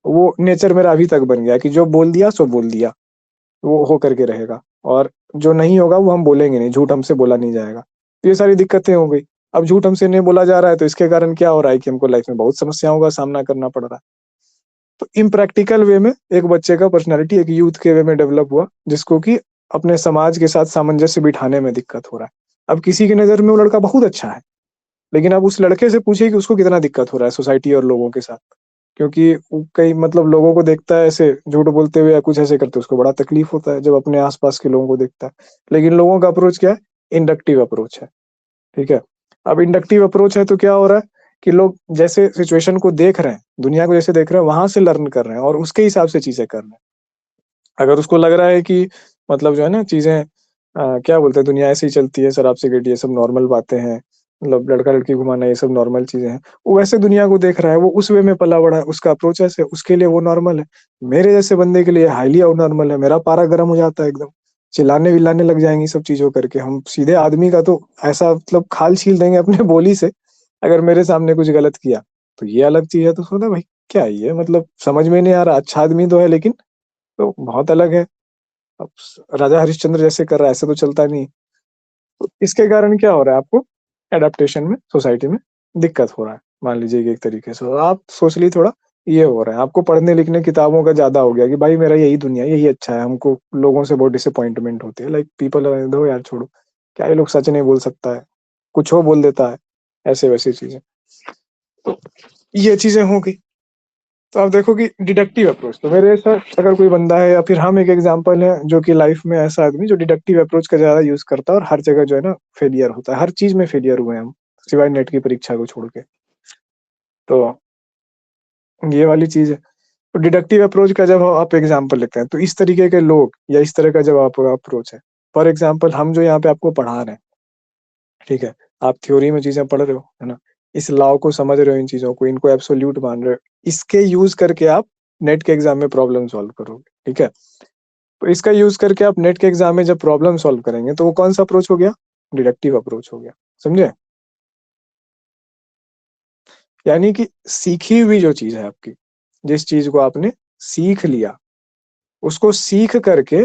[SPEAKER 1] वो नेचर मेरा अभी तक बन गया कि जो बोल दिया सो बोल दिया, वो हो करके रहेगा। और जो नहीं होगा वो हम बोलेंगे नहीं, झूठ हमसे बोला नहीं जाएगा। तो ये सारी दिक्कतें हो गई। अब झूठ हमसे नहीं बोला जा रहा है तो इसके कारण क्या हो रहा है कि हमको लाइफ में बहुत समस्याओं का सामना करना पड़ रहा है। तो इम्प्रैक्टिकल वे में एक बच्चे का पर्सनैलिटी एक यूथ के वे में डेवलप हुआ, जिसको कि अपने समाज के साथ सामंजस्य बिठाने में दिक्कत हो रहा है। अब किसी की नजर में वो लड़का बहुत अच्छा है, लेकिन अब उस लड़के से पूछिए कि उसको कितना दिक्कत हो रहा है सोसाइटी और लोगों के साथ, क्योंकि वो कई मतलब लोगों को देखता है ऐसे झूठ बोलते हुए या कुछ ऐसे करते, उसको बड़ा तकलीफ होता है जब अपने आसपास के लोगों को देखता है। लेकिन लोगों का अप्रोच क्या है? इंडक्टिव अप्रोच है। ठीक है। अब इंडक्टिव अप्रोच है तो क्या हो रहा है कि लोग जैसे सिचुएशन को देख रहे हैं, दुनिया को जैसे देख रहे हैं, वहां से लर्न कर रहे हैं और उसके हिसाब से चीजें कर रहे हैं। अगर उसको लग रहा है कि मतलब जो है ना चीजें क्या बोलते हैं, दुनिया ऐसे ही चलती है, शराब सिगरेट ये सब नॉर्मल बातें हैं, मतलब लड़का लड़की घुमाना ये सब नॉर्मल चीजें हैं, वो वैसे दुनिया को देख रहा है, वो उस वे में पला बड़ा है, उसका अप्रोच ऐसे, उसके लिए वो नॉर्मल है। मेरे जैसे बंदे के लिए हाईली अबनॉर्मल है, मेरा पारा गर्म हो जाता है एकदम, चिल्लाने विल्लाने लग जाएंगी सब चीजों करके। हम सीधे आदमी का तो ऐसा मतलब खाल छील देंगे अपने बोली से, अगर मेरे सामने कुछ गलत किया तो ये अलग चीज है। तो सोचा भाई क्या है ये, मतलब समझ में नहीं आ रहा, अच्छा आदमी तो है लेकिन तो बहुत अलग है। अब राजा हरिश्चंद्र जैसे कर रहा है ऐसे तो चलता नहीं। तो इसके कारण क्या हो रहा है, आपको एडेप्टेशन में सोसाइटी में दिक्कत हो रहा है। मान लीजिए कि एक तरीके से तो आप सोच ली थोड़ा, ये हो रहा है आपको पढ़ने लिखने किताबों का ज्यादा हो गया कि भाई मेरा यही दुनिया यही अच्छा है, हमको लोगों से बहुत डिसअपॉइंटमेंट होती है, लाइक पीपल दो यार छोड़ो, क्या ये लोग सच नहीं बोल सकता है, कुछ हो बोल देता है, ऐसे वैसी चीजें। तो ये चीजें हो गई। तो आप देखो कि डिडक्टिव अप्रोच, तो मेरे साथ अगर कोई बंदा है या फिर हम एक एग्जांपल है जो कि लाइफ में ऐसा आदमी जो डिडक्टिव अप्रोच का ज्यादा यूज करता है और हर जगह जो है ना फेलियर होता है, हर चीज में फेलियर हुए हैं हम, सिवाय नेट की परीक्षा को छोड़ के। तो ये वाली चीज है। तो डिडक्टिव अप्रोच का जब आप एग्जाम्पल लेते हैं तो इस तरीके के लोग या इस तरह का जब आपका अप्रोच है, फॉर एग्जाम्पल हम जो यहाँ पे आपको पढ़ा रहे हैं, ठीक है, आप थ्योरी में चीजें पढ़ रहे हो है ना, इस लॉ को समझ रहे हो, इन चीजों को, इनको एब्सोल्यूट मान रहे हो, इसके यूज करके आप नेट के एग्जाम में प्रॉब्लम सॉल्व करोगे। ठीक है। तो इसका यूज करके आप नेट के एग्जाम में जब प्रॉब्लम सॉल्व करेंगे तो वो कौन सा अप्रोच हो गया? डिडक्टिव अप्रोच हो गया। समझे? यानी कि सीखी हुई जो चीज है आपकी, जिस चीज को आपने सीख लिया, उसको सीख करके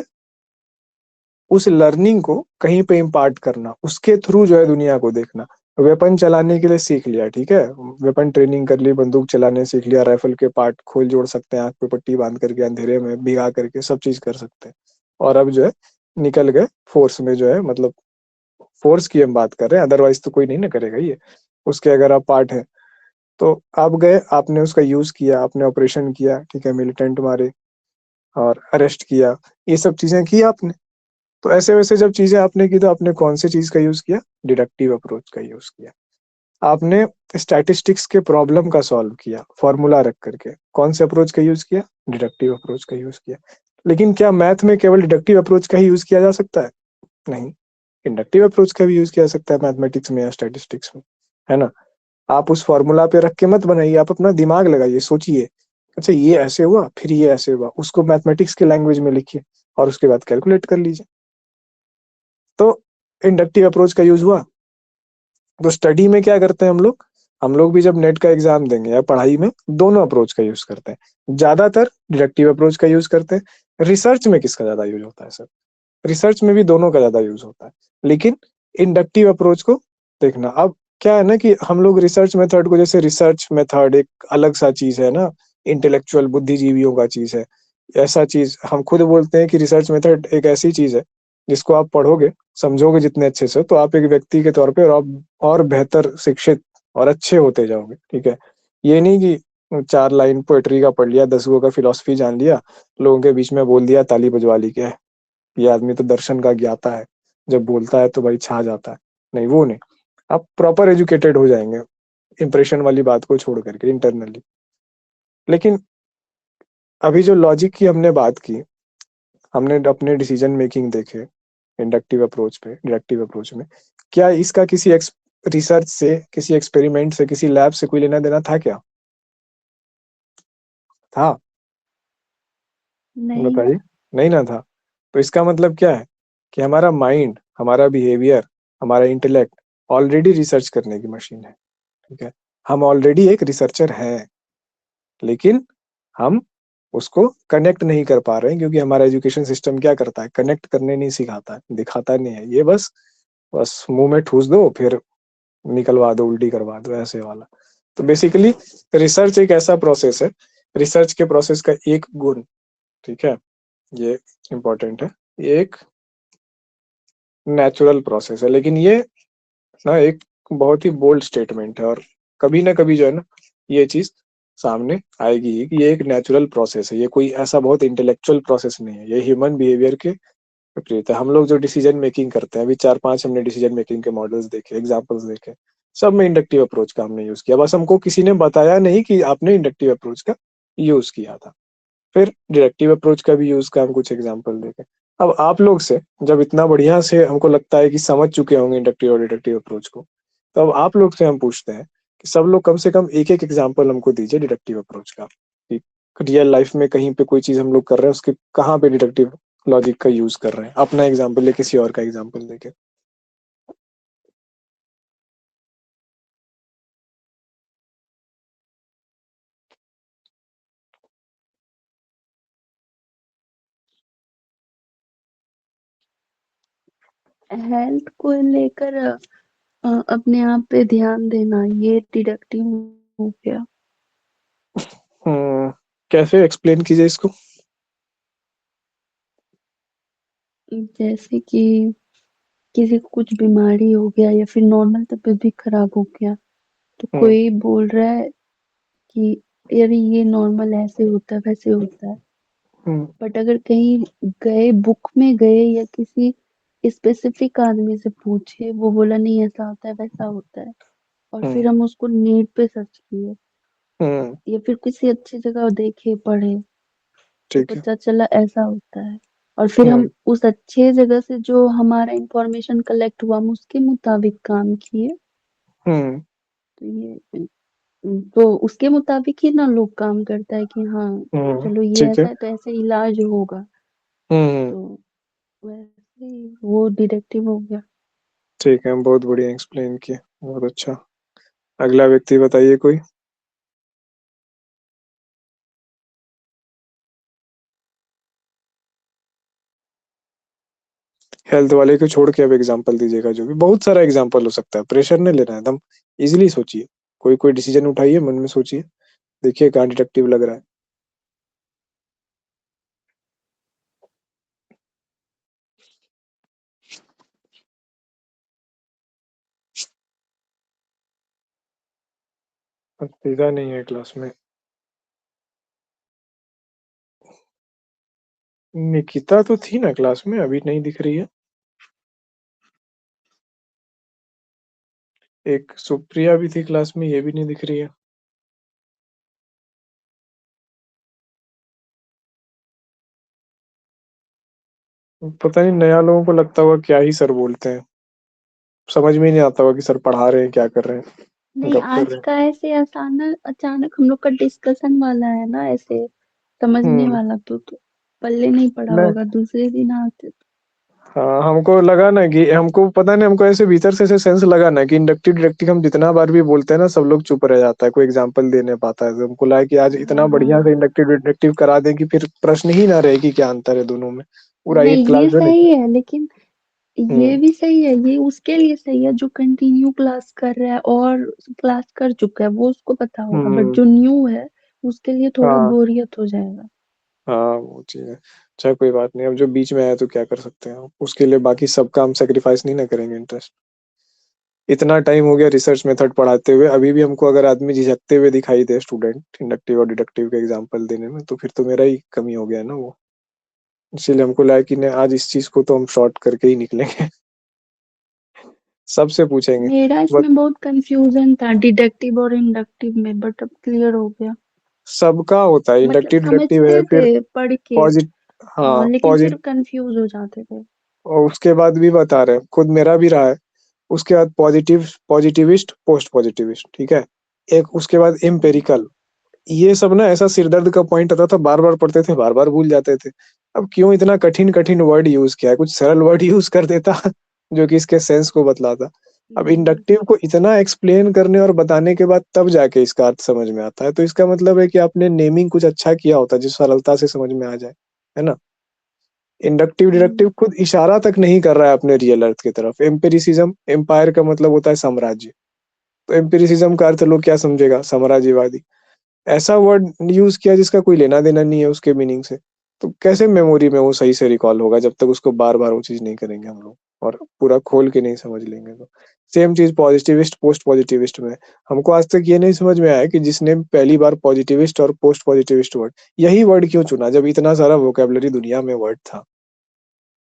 [SPEAKER 1] उस लर्निंग को कहीं पे इम्पार्ट करना, उसके थ्रू जो है दुनिया को देखना। वेपन चलाने के लिए सीख लिया, ठीक है, वेपन ट्रेनिंग कर ली, बंदूक चलाने सीख लिया, राइफल के पार्ट खोल जोड़ सकते हैं, आंख पे पट्टी बांध करके अंधेरे में भिगा करके सब चीज कर सकते हैं। और अब जो है निकल गए फोर्स में, जो है मतलब फोर्स की हम बात कर रहे हैं, अदरवाइज तो कोई नहीं ना करेगा ये, उसके अगर आप पार्ट है तो आप गए, आपने उसका यूज किया, आपने ऑपरेशन किया, ठीक है, मिलिटेंट मारे और अरेस्ट किया, ये सब चीजें की आपने। तो ऐसे वैसे जब चीजें आपने की तो आपने कौन सी चीज का यूज किया? डिडक्टिव अप्रोच का यूज किया। आपने स्टैटिस्टिक्स के प्रॉब्लम का सॉल्व किया फॉर्मूला रख करके, कौन से अप्रोच का यूज किया? डिडक्टिव अप्रोच का यूज किया। लेकिन क्या मैथ में केवल डिडक्टिव अप्रोच का ही यूज किया जा सकता है? नहीं, इंडक्टिव अप्रोच का भी यूज किया जा सकता है मैथमेटिक्स में या स्टैटिस्टिक्स में, है ना। आप उस फॉर्मूला पे रख के मत बनाइए, आप अपना दिमाग लगाइए, सोचिए, अच्छा ये ऐसे हुआ फिर ये ऐसे हुआ, उसको मैथमेटिक्स के लैंग्वेज में लिखिए और उसके बाद कैलकुलेट कर लीजिए। तो इंडक्टिव अप्रोच का यूज हुआ। तो स्टडी में क्या करते हैं हम लोग भी जब नेट का एग्जाम देंगे या पढ़ाई में, दोनों अप्रोच का यूज करते हैं। ज्यादातर डिडक्टिव अप्रोच का यूज करते हैं। रिसर्च में किसका ज्यादा यूज होता है सर? रिसर्च में भी दोनों का ज्यादा यूज होता है, लेकिन इंडक्टिव अप्रोच को देखना। अब क्या है ना कि हम लोग रिसर्च मेथड को, जैसे रिसर्च मेथड एक अलग सा चीज है ना, इंटेलेक्चुअल बुद्धिजीवियों का चीज है, ऐसा चीज हम खुद बोलते हैं कि रिसर्च मेथड एक ऐसी चीज है जिसको आप पढ़ोगे समझोगे जितने अच्छे से, तो आप एक व्यक्ति के तौर पे और बेहतर शिक्षित और अच्छे होते जाओगे। ठीक है। ये नहीं कि 4 लाइन पोएट्री का पढ़ लिया, 10 गो का फिलोसफी जान लिया, लोगों के बीच में बोल दिया, ताली बजवा ली, क्या ये आदमी तो दर्शन का ज्ञाता है, जब बोलता है तो भाई छा जाता है, नहीं वो नहीं, आप प्रॉपर एजुकेटेड हो जाएंगे इंप्रेशन वाली बात को छोड़ करके इंटरनली। लेकिन अभी जो लॉजिक की हमने बात की, हमने अपने डिसीजन मेकिंग देखे इंडक्टिव अप्रोच पे, डिडक्टिव अप्रोच में, क्या इसका किसी रिसर्च से, किसी एक्सपेरिमेंट से, किसी लैब से कोई लेना देना था क्या? था?
[SPEAKER 2] नहीं।
[SPEAKER 1] बताइए। नहीं ना था। तो इसका मतलब क्या है कि हमारा माइंड, हमारा बिहेवियर, हमारा इंटेलेक्ट ऑलरेडी रिसर्च करने की मशीन है। ठीक है, हम ऑलरेडी एक रिसर्चर हैं, लेकिन हम उसको कनेक्ट नहीं कर पा रहे हैं क्योंकि हमारा एजुकेशन सिस्टम क्या करता है, कनेक्ट करने नहीं सिखाता है, दिखाता नहीं है, ये बस बस मुंह में ठूस दो फिर निकलवा दो, उल्टी करवा दो, ऐसे वाला। तो बेसिकली रिसर्च एक ऐसा प्रोसेस है, रिसर्च के प्रोसेस का एक गुण, ठीक है, ये इंपॉर्टेंट है, ये एक नेचुरल प्रोसेस है। लेकिन ये ना एक बहुत ही बोल्ड स्टेटमेंट है, और कभी ना कभी जो है ना ये चीज सामने आएगी ही कि ये एक नेचुरल प्रोसेस है, ये कोई ऐसा बहुत इंटेलेक्चुअल प्रोसेस नहीं है, ये ह्यूमन बिहेवियर के विपरीत है। हम लोग जो डिसीजन मेकिंग करते हैं, अभी 4-5 हमने डिसीजन मेकिंग के मॉडल्स देखे, एग्जांपल्स देखे, सब में इंडक्टिव अप्रोच का हमने यूज किया, बस हमको किसी ने बताया नहीं कि आपने इंडक्टिव अप्रोच का यूज किया था। फिर डिडक्टिव अप्रोच का भी यूज का हम कुछ एग्जांपल देखें। अब आप लोग से जब इतना बढ़िया से हमको लगता है कि समझ चुके होंगे इंडक्टिव और डिडक्टिव अप्रोच को, तो अब आप लोग से हम पूछते हैं कि सब लोग कम से कम एक एक एग्जांपल हमको दीजिए डिडक्टिव अप्रोच का, कि रियल लाइफ में कहीं पे कोई चीज हम लोग कर रहे हैं उसके कहाँ पे डिडक्टिव लॉजिक का यूज कर रहे हैं, अपना एग्जाम्पल या किसी और का एग्जाम्पल देके।
[SPEAKER 2] हेल्थ को लेकर अपने आप पे ध्यान देना, ये डिडक्टिव हो गया।
[SPEAKER 1] कैसे एक्सप्लेन कीजिए इसको?
[SPEAKER 2] जैसे कि किसी को कुछ बीमारी हो गया या फिर नॉर्मल तबीयत भी खराब हो गया, तो
[SPEAKER 1] हम्म
[SPEAKER 2] कोई बोल रहा है कि यार ये नॉर्मल ऐसे होता है वैसे होता है,
[SPEAKER 1] हम्म
[SPEAKER 2] बट अगर कहीं गए, बुक में गए या किसी स्पेसिफिक आदमी से पूछे, वो बोला नहीं ऐसा होता है वैसा होता है, और
[SPEAKER 1] हम्म
[SPEAKER 2] फिर हम उसको नेट पे सर्च किए
[SPEAKER 1] हम्म,
[SPEAKER 2] या फिर किसी अच्छी जगह देखे पढ़े, तो
[SPEAKER 1] ठीक है।
[SPEAKER 2] पता चला ऐसा होता है, और फिर हम
[SPEAKER 1] हम्म
[SPEAKER 2] उस अच्छे जगह से जो हमारा इंफॉर्मेशन कलेक्ट हुआ हम उसके मुताबिक काम किए,
[SPEAKER 1] हम्म
[SPEAKER 2] तो ये तो उसके मुताबिक ही ना लोग काम करता है कि हाँ चलो ये
[SPEAKER 1] ठीक है।
[SPEAKER 2] ऐसा है तो ऐसे इलाज होगा,
[SPEAKER 1] हम्म,
[SPEAKER 2] तो वैसे ही वो डिडक्टिव हो गया।
[SPEAKER 1] ठीक है, बहुत बढ़िया एक्सप्लेन किया, बहुत अच्छा। अगला व्यक्ति बताइए कोई। हेल्थ वाले को छोड़ के अब एग्जांपल दीजिएगा, जो भी बहुत सारा एग्जांपल हो सकता है, प्रेशर नहीं लेना है, एकदम इजीली सोचिए, कोई कोई डिसीजन उठाइए, मन में सोचिए, देखिए कहाँ डिडक्टिव लग रहा है। सीधा नहीं है क्लास में। निकिता तो थी ना क्लास में, अभी नहीं दिख रही है। एक सुप्रिया भी थी क्लास में, ये भी नहीं दिख रही है। पता नहीं नया लोगों को लगता होगा क्या ही सर बोलते हैं, समझ में ही नहीं आता होगा कि सर पढ़ा रहे हैं क्या कर रहे हैं,
[SPEAKER 2] नहीं,
[SPEAKER 1] गप कर
[SPEAKER 2] आज
[SPEAKER 1] रहे हैं।
[SPEAKER 2] का ऐसे अचानक अचानक हम लोग का डिस्कशन वाला है ना, ऐसे समझने
[SPEAKER 1] हम्म
[SPEAKER 2] वाला, तो पल्ले नहीं पड़ा
[SPEAKER 1] नहीं,
[SPEAKER 2] होगा, दूसरे दिन आते तो।
[SPEAKER 1] हाँ हमको लगा ना कि हमको पता नहीं, हमको ऐसे भीतर से ऐसे सेंस लगा ना कि इंडक्टिव डिडक्टिव हम जितना बार भी बोलते हैं ना सब लोग चुप रह जाता है, कोई एग्जांपल देने पाता है, तो हमको लगा कि आज इतना बढ़िया से
[SPEAKER 2] हाँ,
[SPEAKER 1] इंडक्टिव डिडक्टिव करा दें कि फिर प्रश्न ही ना रहे कि क्या अंतर है दोनों में, पूरा एक
[SPEAKER 2] नहीं
[SPEAKER 1] क्लास
[SPEAKER 2] ये
[SPEAKER 1] जो
[SPEAKER 2] सही
[SPEAKER 1] लेते।
[SPEAKER 2] है, लेकिन ये
[SPEAKER 1] हम्म
[SPEAKER 2] भी सही है, ये उसके लिए सही है जो कंटिन्यू क्लास कर रहा है और क्लास कर चुका है, वो उसको पता होगा, बट
[SPEAKER 1] हम्म
[SPEAKER 2] जो न्यू है उसके लिए थोड़ा
[SPEAKER 1] हाँ
[SPEAKER 2] बोरियत हो जाएगा।
[SPEAKER 1] हाँ, वो चीज है। अच्छा कोई बात नहीं, अब जो बीच में आया तो क्या कर सकते हैं, उसके लिए बाकी सब काम सेक्रीफाइस नहीं ना करेंगे इंटरेस्ट। इतना टाइम हो गया रिसर्च मेथड पढ़ाते हुए, अभी भी हमको अगर आदमी झिझकते हुए दिखाई दे स्टूडेंट इंडक्टिव और डिडक्टिव के एग्जांपल देने में, तो फिर तो मेरा ही कमी हो गया ना वो। इसीलिए हमको लगा कि नहीं, आज इस चीज को तो हम शॉर्ट करके ही निकलेंगे। सबसे पूछेंगे।
[SPEAKER 2] मेरा
[SPEAKER 1] बट
[SPEAKER 2] इसमें बहुत कंफ्यूजन था डिडक्टिव और इंडक्टिव में, बट अब क्लियर हो गया।
[SPEAKER 1] सबका होता है,
[SPEAKER 2] मतलब
[SPEAKER 1] इंडक्टिव डिडक्टिव है,
[SPEAKER 2] समझते
[SPEAKER 1] फिर
[SPEAKER 2] थे पढ़ के,
[SPEAKER 1] पॉजिट हाँ
[SPEAKER 2] लेकिन फिर
[SPEAKER 1] पॉजिट
[SPEAKER 2] कंफ्यूज हो जाते थे।
[SPEAKER 1] और उसके बाद भी बता रहे हैं, खुद मेरा भी रहा है। उसके बाद पॉजिटिविस्ट, पोस्ट पॉजिटिविस्ट, ठीक है। एक उसके बाद एम्पेरिकल। ये सब ना ऐसा सिरदर्द का पॉइंट आता था, बार-बार पढ़ते थे, बार-बार भूल जाते थे। अब क्यों इतना कठिन-कठिन वर्ड यूज़ किया है, कुछ सरल वर्ड यूज़ कर देता जो कि इसके सेंस को बतलाता। अब इंडक्टिव को इतना एक्सप्लेन करने और बताने के बाद तब जाके इसका अर्थ समझ में आता है। तो इसका मतलब है कि आपने नेमिंग कुछ अच्छा किया होता जो सरलता से समझ में आ जाए, है ना? इंडक्टिव डिडक्टिव खुद इशारा तक नहीं कर रहा है अपने रियल अर्थ की तरफ। एम्पिरिसिज्म, एम्पायर का मतलब होता है साम्राज्य। तो एम्पिरिसिज्म का अर्थ लोग क्या समझेगा? साम्राज्यवादी। ऐसा वर्ड यूज़ किया जिसका कोई लेना-देना नहीं है उसके मीनिंग से। तो कैसे मेमोरी में वो सही से रिकॉल होगा जब तक उसको बार-बार वो चीज़ नहीं करेंगे हम लोग और पूरा खोल के नहीं समझ लेंगे तो। सेम चीज़ पॉजिटिविस्ट, पोस्ट पॉजिटिविस्ट में। हमको आज तक ये नहीं समझ में आया कि जिसने पहली बार पॉजिटिविस्ट और पोस्ट पॉजिटिविस्ट वर्ड, यही वर्ड क्यों चुना जब इतना सारा वोकैब्युलरी दुनिया में वर्ड था।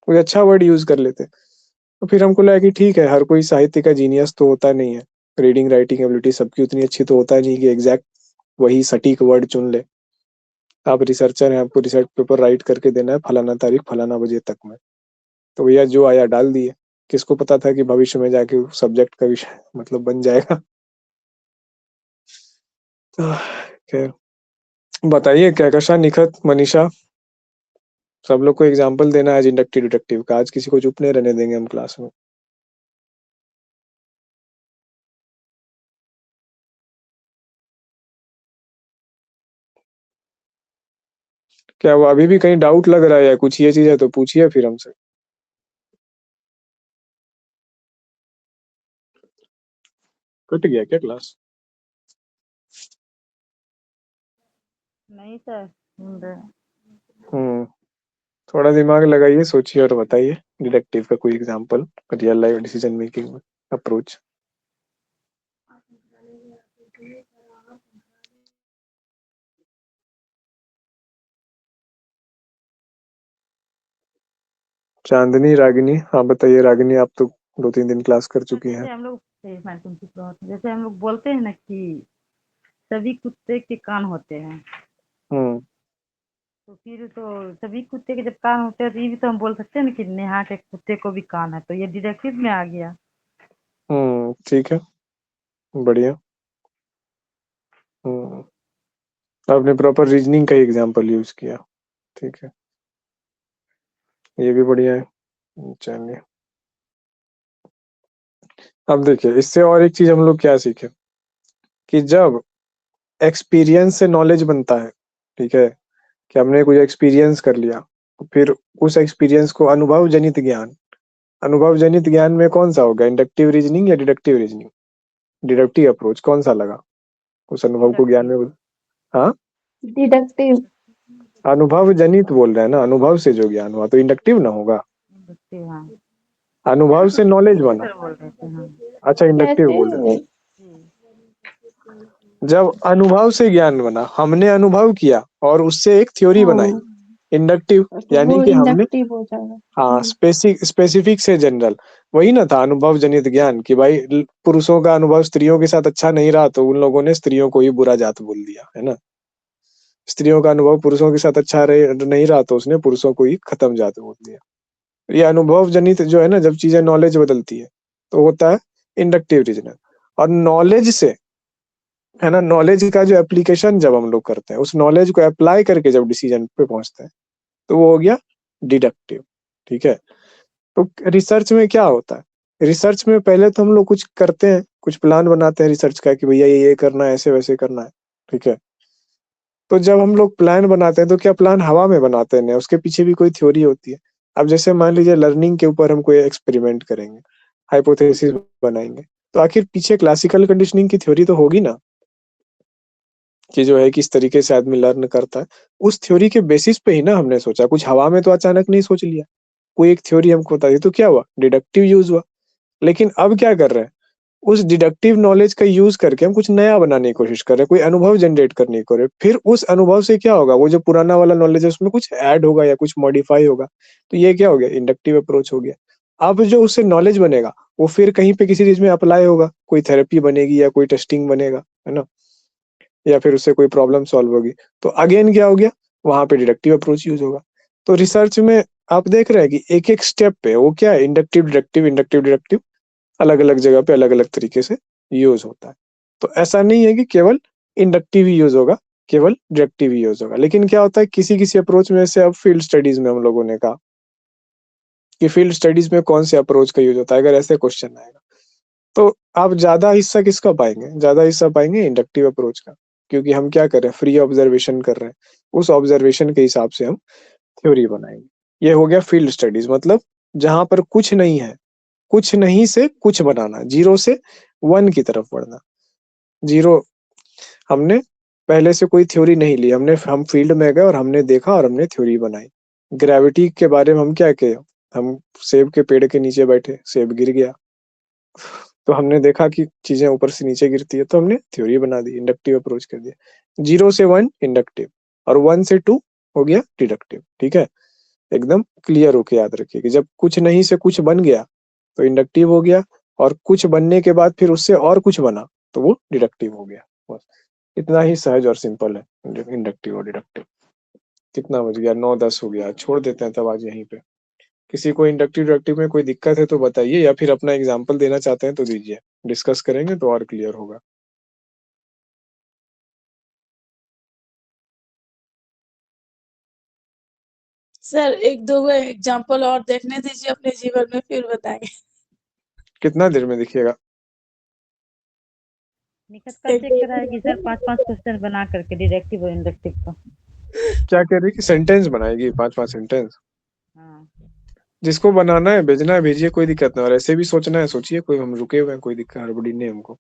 [SPEAKER 1] कोई अच्छा वर्ड यूज़ कर लेते। तो फिर हमको लगा कि ठीक है, हर कोई साहित्य का जीनियस तो होता नहीं है। रीडिंग राइटिंग एबिलिटी सबकी उतनी अच्छी तो होता नहीं कि एग्ज़ैक्ट वही सटीक वर्ड चुन ले। आप रिसर्चर हैं, आपको रिसर्च पेपर राइट करके देना है फलाना तारीख फलाना बजे तक में। तो भैया जो आया डाल दिए। किसको पता था कि भविष्य में जाके सब्जेक्ट का विषय मतलब बन जाएगा। खैर बताइए कहकशा, निखत, मनीषा, सब लोग को एग्जाम्पल देना है आज इंडक्टिव डिडक्टिव का। आज किसी को चुप नहीं रहने देंगे हम क्लास में। क्या वो अभी भी कहीं डाउट लग रहा है या कुछ ये चीज है तो पूछिए फिर हमसे। कट गया क्या क्लास?
[SPEAKER 3] नहीं सर, सुन रहे हैं।
[SPEAKER 1] हम्म, थोड़ा दिमाग लगाइए, सोचिए और बताइए डिडक्टिव का कोई example real life decision making में अप्रोच। चांदनी, रागिनी, हाँ बताइए रागिनी, आप तो 2-3 दिन क्लास कर चुकी हैं।
[SPEAKER 3] जैसे हम लोग मैं तुमसे जैसे हम लोग बोलते हैं ना कि सभी कुत्ते के कान होते हैं,
[SPEAKER 1] हम्म,
[SPEAKER 3] तो फिर तो सभी कुत्ते के जब कान होते हैं तो ये भी तो हम बोल सकते हैं ना कि नेहा के कुत्ते को भी कान है, तो ये डिडक्टिव में आ गया।
[SPEAKER 1] ठीक है, बढ़िया। हम्म, आपने प्रॉपर रीजनिंग का एग्जांपल यूज किया, ठीक है, ये भी बढ़िया है। चलिए, अब देखिए इससे और एक चीज हम लोग क्या सीखे कि जब एक्सपीरियंस से नॉलेज बनता है, ठीक है, कि हमने कुछ एक्सपीरियंस कर लिया, तो फिर उस एक्सपीरियंस को अनुभव जनित ज्ञान, अनुभव जनित ज्ञान में कौन सा होगा, इंडक्टिव रीजनिंग या डिडक्टिव रीजनिंग? डिडक्टिव अप्रोच कौन सा लगा उस अनुभव को ज्ञान
[SPEAKER 3] डिडक्टिव।
[SPEAKER 1] में? हाँ,
[SPEAKER 2] डिडक्टिव।
[SPEAKER 1] अनुभव जनित बोल रहे हैं ना, अनुभव से जो ज्ञान हुआ तो इंडक्टिव ना होगा।
[SPEAKER 3] डिडक्टिव, हाँ।
[SPEAKER 1] अनुभव से नॉलेज
[SPEAKER 3] इंडक्टिव
[SPEAKER 1] बना।
[SPEAKER 3] सर बोल रहे थे, हाँ।
[SPEAKER 1] अच्छा, इंडक्टिव बोल रहे
[SPEAKER 2] कैसे?
[SPEAKER 3] जी।
[SPEAKER 1] थे। जब अनुभव से ज्ञान बना, हमने अनुभव किया और उससे एक थ्योरी बनाई,
[SPEAKER 2] हाँ,
[SPEAKER 1] इंडक्टिव,
[SPEAKER 2] तो
[SPEAKER 1] यानी
[SPEAKER 2] वो
[SPEAKER 1] कि हमने
[SPEAKER 2] इंडक्टिव हो जाएगा।
[SPEAKER 1] हाँ स्पेसिफिक से जनरल, वही ना था अनुभव जनित ज्ञान कि भाई पुरुषों का अनुभव स्त्रियों के साथ अच्छा नहीं रहा तो उन लोगों ने स्त्रियों को ही बुरा जात बोल दिया, है ना। स्त्रियों का अनुभव पुरुषों के साथ अच्छा रहे नहीं रहा तो उसने पुरुषों को ही खत्म जात बोल दिया। ये अनुभव जनित जो है ना, जब चीजें नॉलेज बदलती है तो होता है इंडक्टिव रीजनिंग। और नॉलेज से, है ना, नॉलेज का जो एप्लीकेशन जब हम लोग करते हैं, उस नॉलेज को अप्लाई करके जब डिसीजन पे पहुंचते हैं तो वो हो गया डिडक्टिव, ठीक है। तो रिसर्च में क्या होता है, रिसर्च में पहले तो हम लोग कुछ करते हैं, कुछ प्लान बनाते हैं रिसर्च का कि भैया ये करना है, ऐसे वैसे करना है, ठीक है। तो जब हम लोग प्लान बनाते हैं तो क्या प्लान हवा में बनाते हैं? नहीं, उसके पीछे भी कोई थ्योरी होती है। अब जैसे मान लीजिए लर्निंग के ऊपर हम कोई एक्सपेरिमेंट करेंगे, हाइपोथेसिस बनाएंगे, तो आखिर पीछे क्लासिकल कंडीशनिंग की थ्योरी तो होगी ना, कि जो है किस तरीके से आदमी लर्न करता है। उस थ्योरी के बेसिस पे ही ना हमने सोचा, कुछ हवा में तो अचानक नहीं सोच लिया। कोई एक थ्योरी हमको बता दी तो क्या हुआ, डिडक्टिव यूज हुआ। लेकिन अब क्या कर रहे हैं, उस डिडक्टिव नॉलेज का यूज करके हम कुछ नया बनाने की कोशिश कर रहे हैं, कोई अनुभव जनरेट करने की कोशिश। फिर उस अनुभव से क्या होगा, वो जो पुराना वाला नॉलेज है उसमें कुछ ऐड होगा या कुछ मॉडिफाई होगा, तो ये क्या हो गया, इंडक्टिव अप्रोच हो गया। अब जो उससे नॉलेज बनेगा वो फिर कहीं पे किसी चीज में अप्लाई होगा, कोई थेरेपी बनेगी या कोई टेस्टिंग बनेगा, है ना, या फिर उससे कोई प्रॉब्लम सॉल्व होगी। तो अगेन क्या हो गया, वहां पे डिडक्टिव अप्रोच यूज होगा। तो रिसर्च में आप देख रहे हैं कि एक एक स्टेप पे वो क्या है, इंडक्टिव डिडक्टिव अलग अलग जगह पे अलग अलग तरीके से यूज होता है। तो ऐसा नहीं है कि केवल इंडक्टिव ही यूज होगा, केवल डिडक्टिव ही यूज होगा। लेकिन क्या होता है, किसी किसी अप्रोच में से अब फील्ड स्टडीज में हम लोगों ने कहा कि फील्ड स्टडीज में कौन से अप्रोच का यूज होता है, अगर ऐसे क्वेश्चन आएगा तो आप ज्यादा हिस्सा किसका पाएंगे, ज्यादा हिस्सा पाएंगे इंडक्टिव अप्रोच का, क्योंकि हम क्या कर रहे हैं, फ्री ऑब्जर्वेशन कर रहे हैं, उस ऑब्जर्वेशन के हिसाब से हम थ्योरी बनाएंगे। ये हो गया फील्ड स्टडीज, मतलब जहां पर कुछ नहीं है, कुछ नहीं से कुछ बनाना, 0 से 1 की तरफ बढ़ना। 0 हमने पहले से कोई थ्योरी नहीं ली, हम फील्ड में गए और हमने देखा और हमने थ्योरी बनाई। ग्रेविटी के बारे में हम क्या किए, हम सेब के पेड़ के नीचे बैठे, सेब गिर गया, तो हमने देखा कि चीजें ऊपर से नीचे गिरती है, तो हमने थ्योरी बना दी, इंडक्टिव अप्रोच कर दिया। 0 से 1 इंडक्टिव और 1 से 2 हो गया डिडक्टिव। ठीक है, एकदम क्लियर होके याद रखिए कि जब कुछ नहीं से कुछ बन गया तो इंडक्टिव हो गया, और कुछ बनने के बाद फिर उससे और कुछ बना तो वो डिडक्टिव हो गया। बस इतना ही सहज और सिंपल है इंडक्टिव और डिडक्टिव। कितना बज गया, 9:10 हो गया, छोड़ देते हैं तब आज यहीं पे। किसी को इंडक्टिव डिडक्टिव में कोई दिक्कत है तो बताइए, या फिर अपना एग्जाम्पल देना चाहते हैं तो दीजिए, डिस्कस करेंगे तो और क्लियर होगा।
[SPEAKER 4] सर एक दो एग्जांपल और देखने दीजिए अपने जीवन में, फिर बताएंगे।
[SPEAKER 1] कितना देर में दिखिएगा,
[SPEAKER 3] निखत कल चेक कराएगी सर 5-5 क्वेश्चन बना करके डिडक्टिव और इंडक्टिव का।
[SPEAKER 1] क्या कह रही कि सेंटेंस बनाएगी, 5-5 सेंटेंस।
[SPEAKER 3] हाँ
[SPEAKER 1] जिसको बनाना है भेजना है भेजिए, कोई दिक्कत नहीं, और ऐसे भी सोचना है सोचिए, कोई हम रुके हुए हैं, कोई दिक्कत हड़बड़ी नहीं हमको।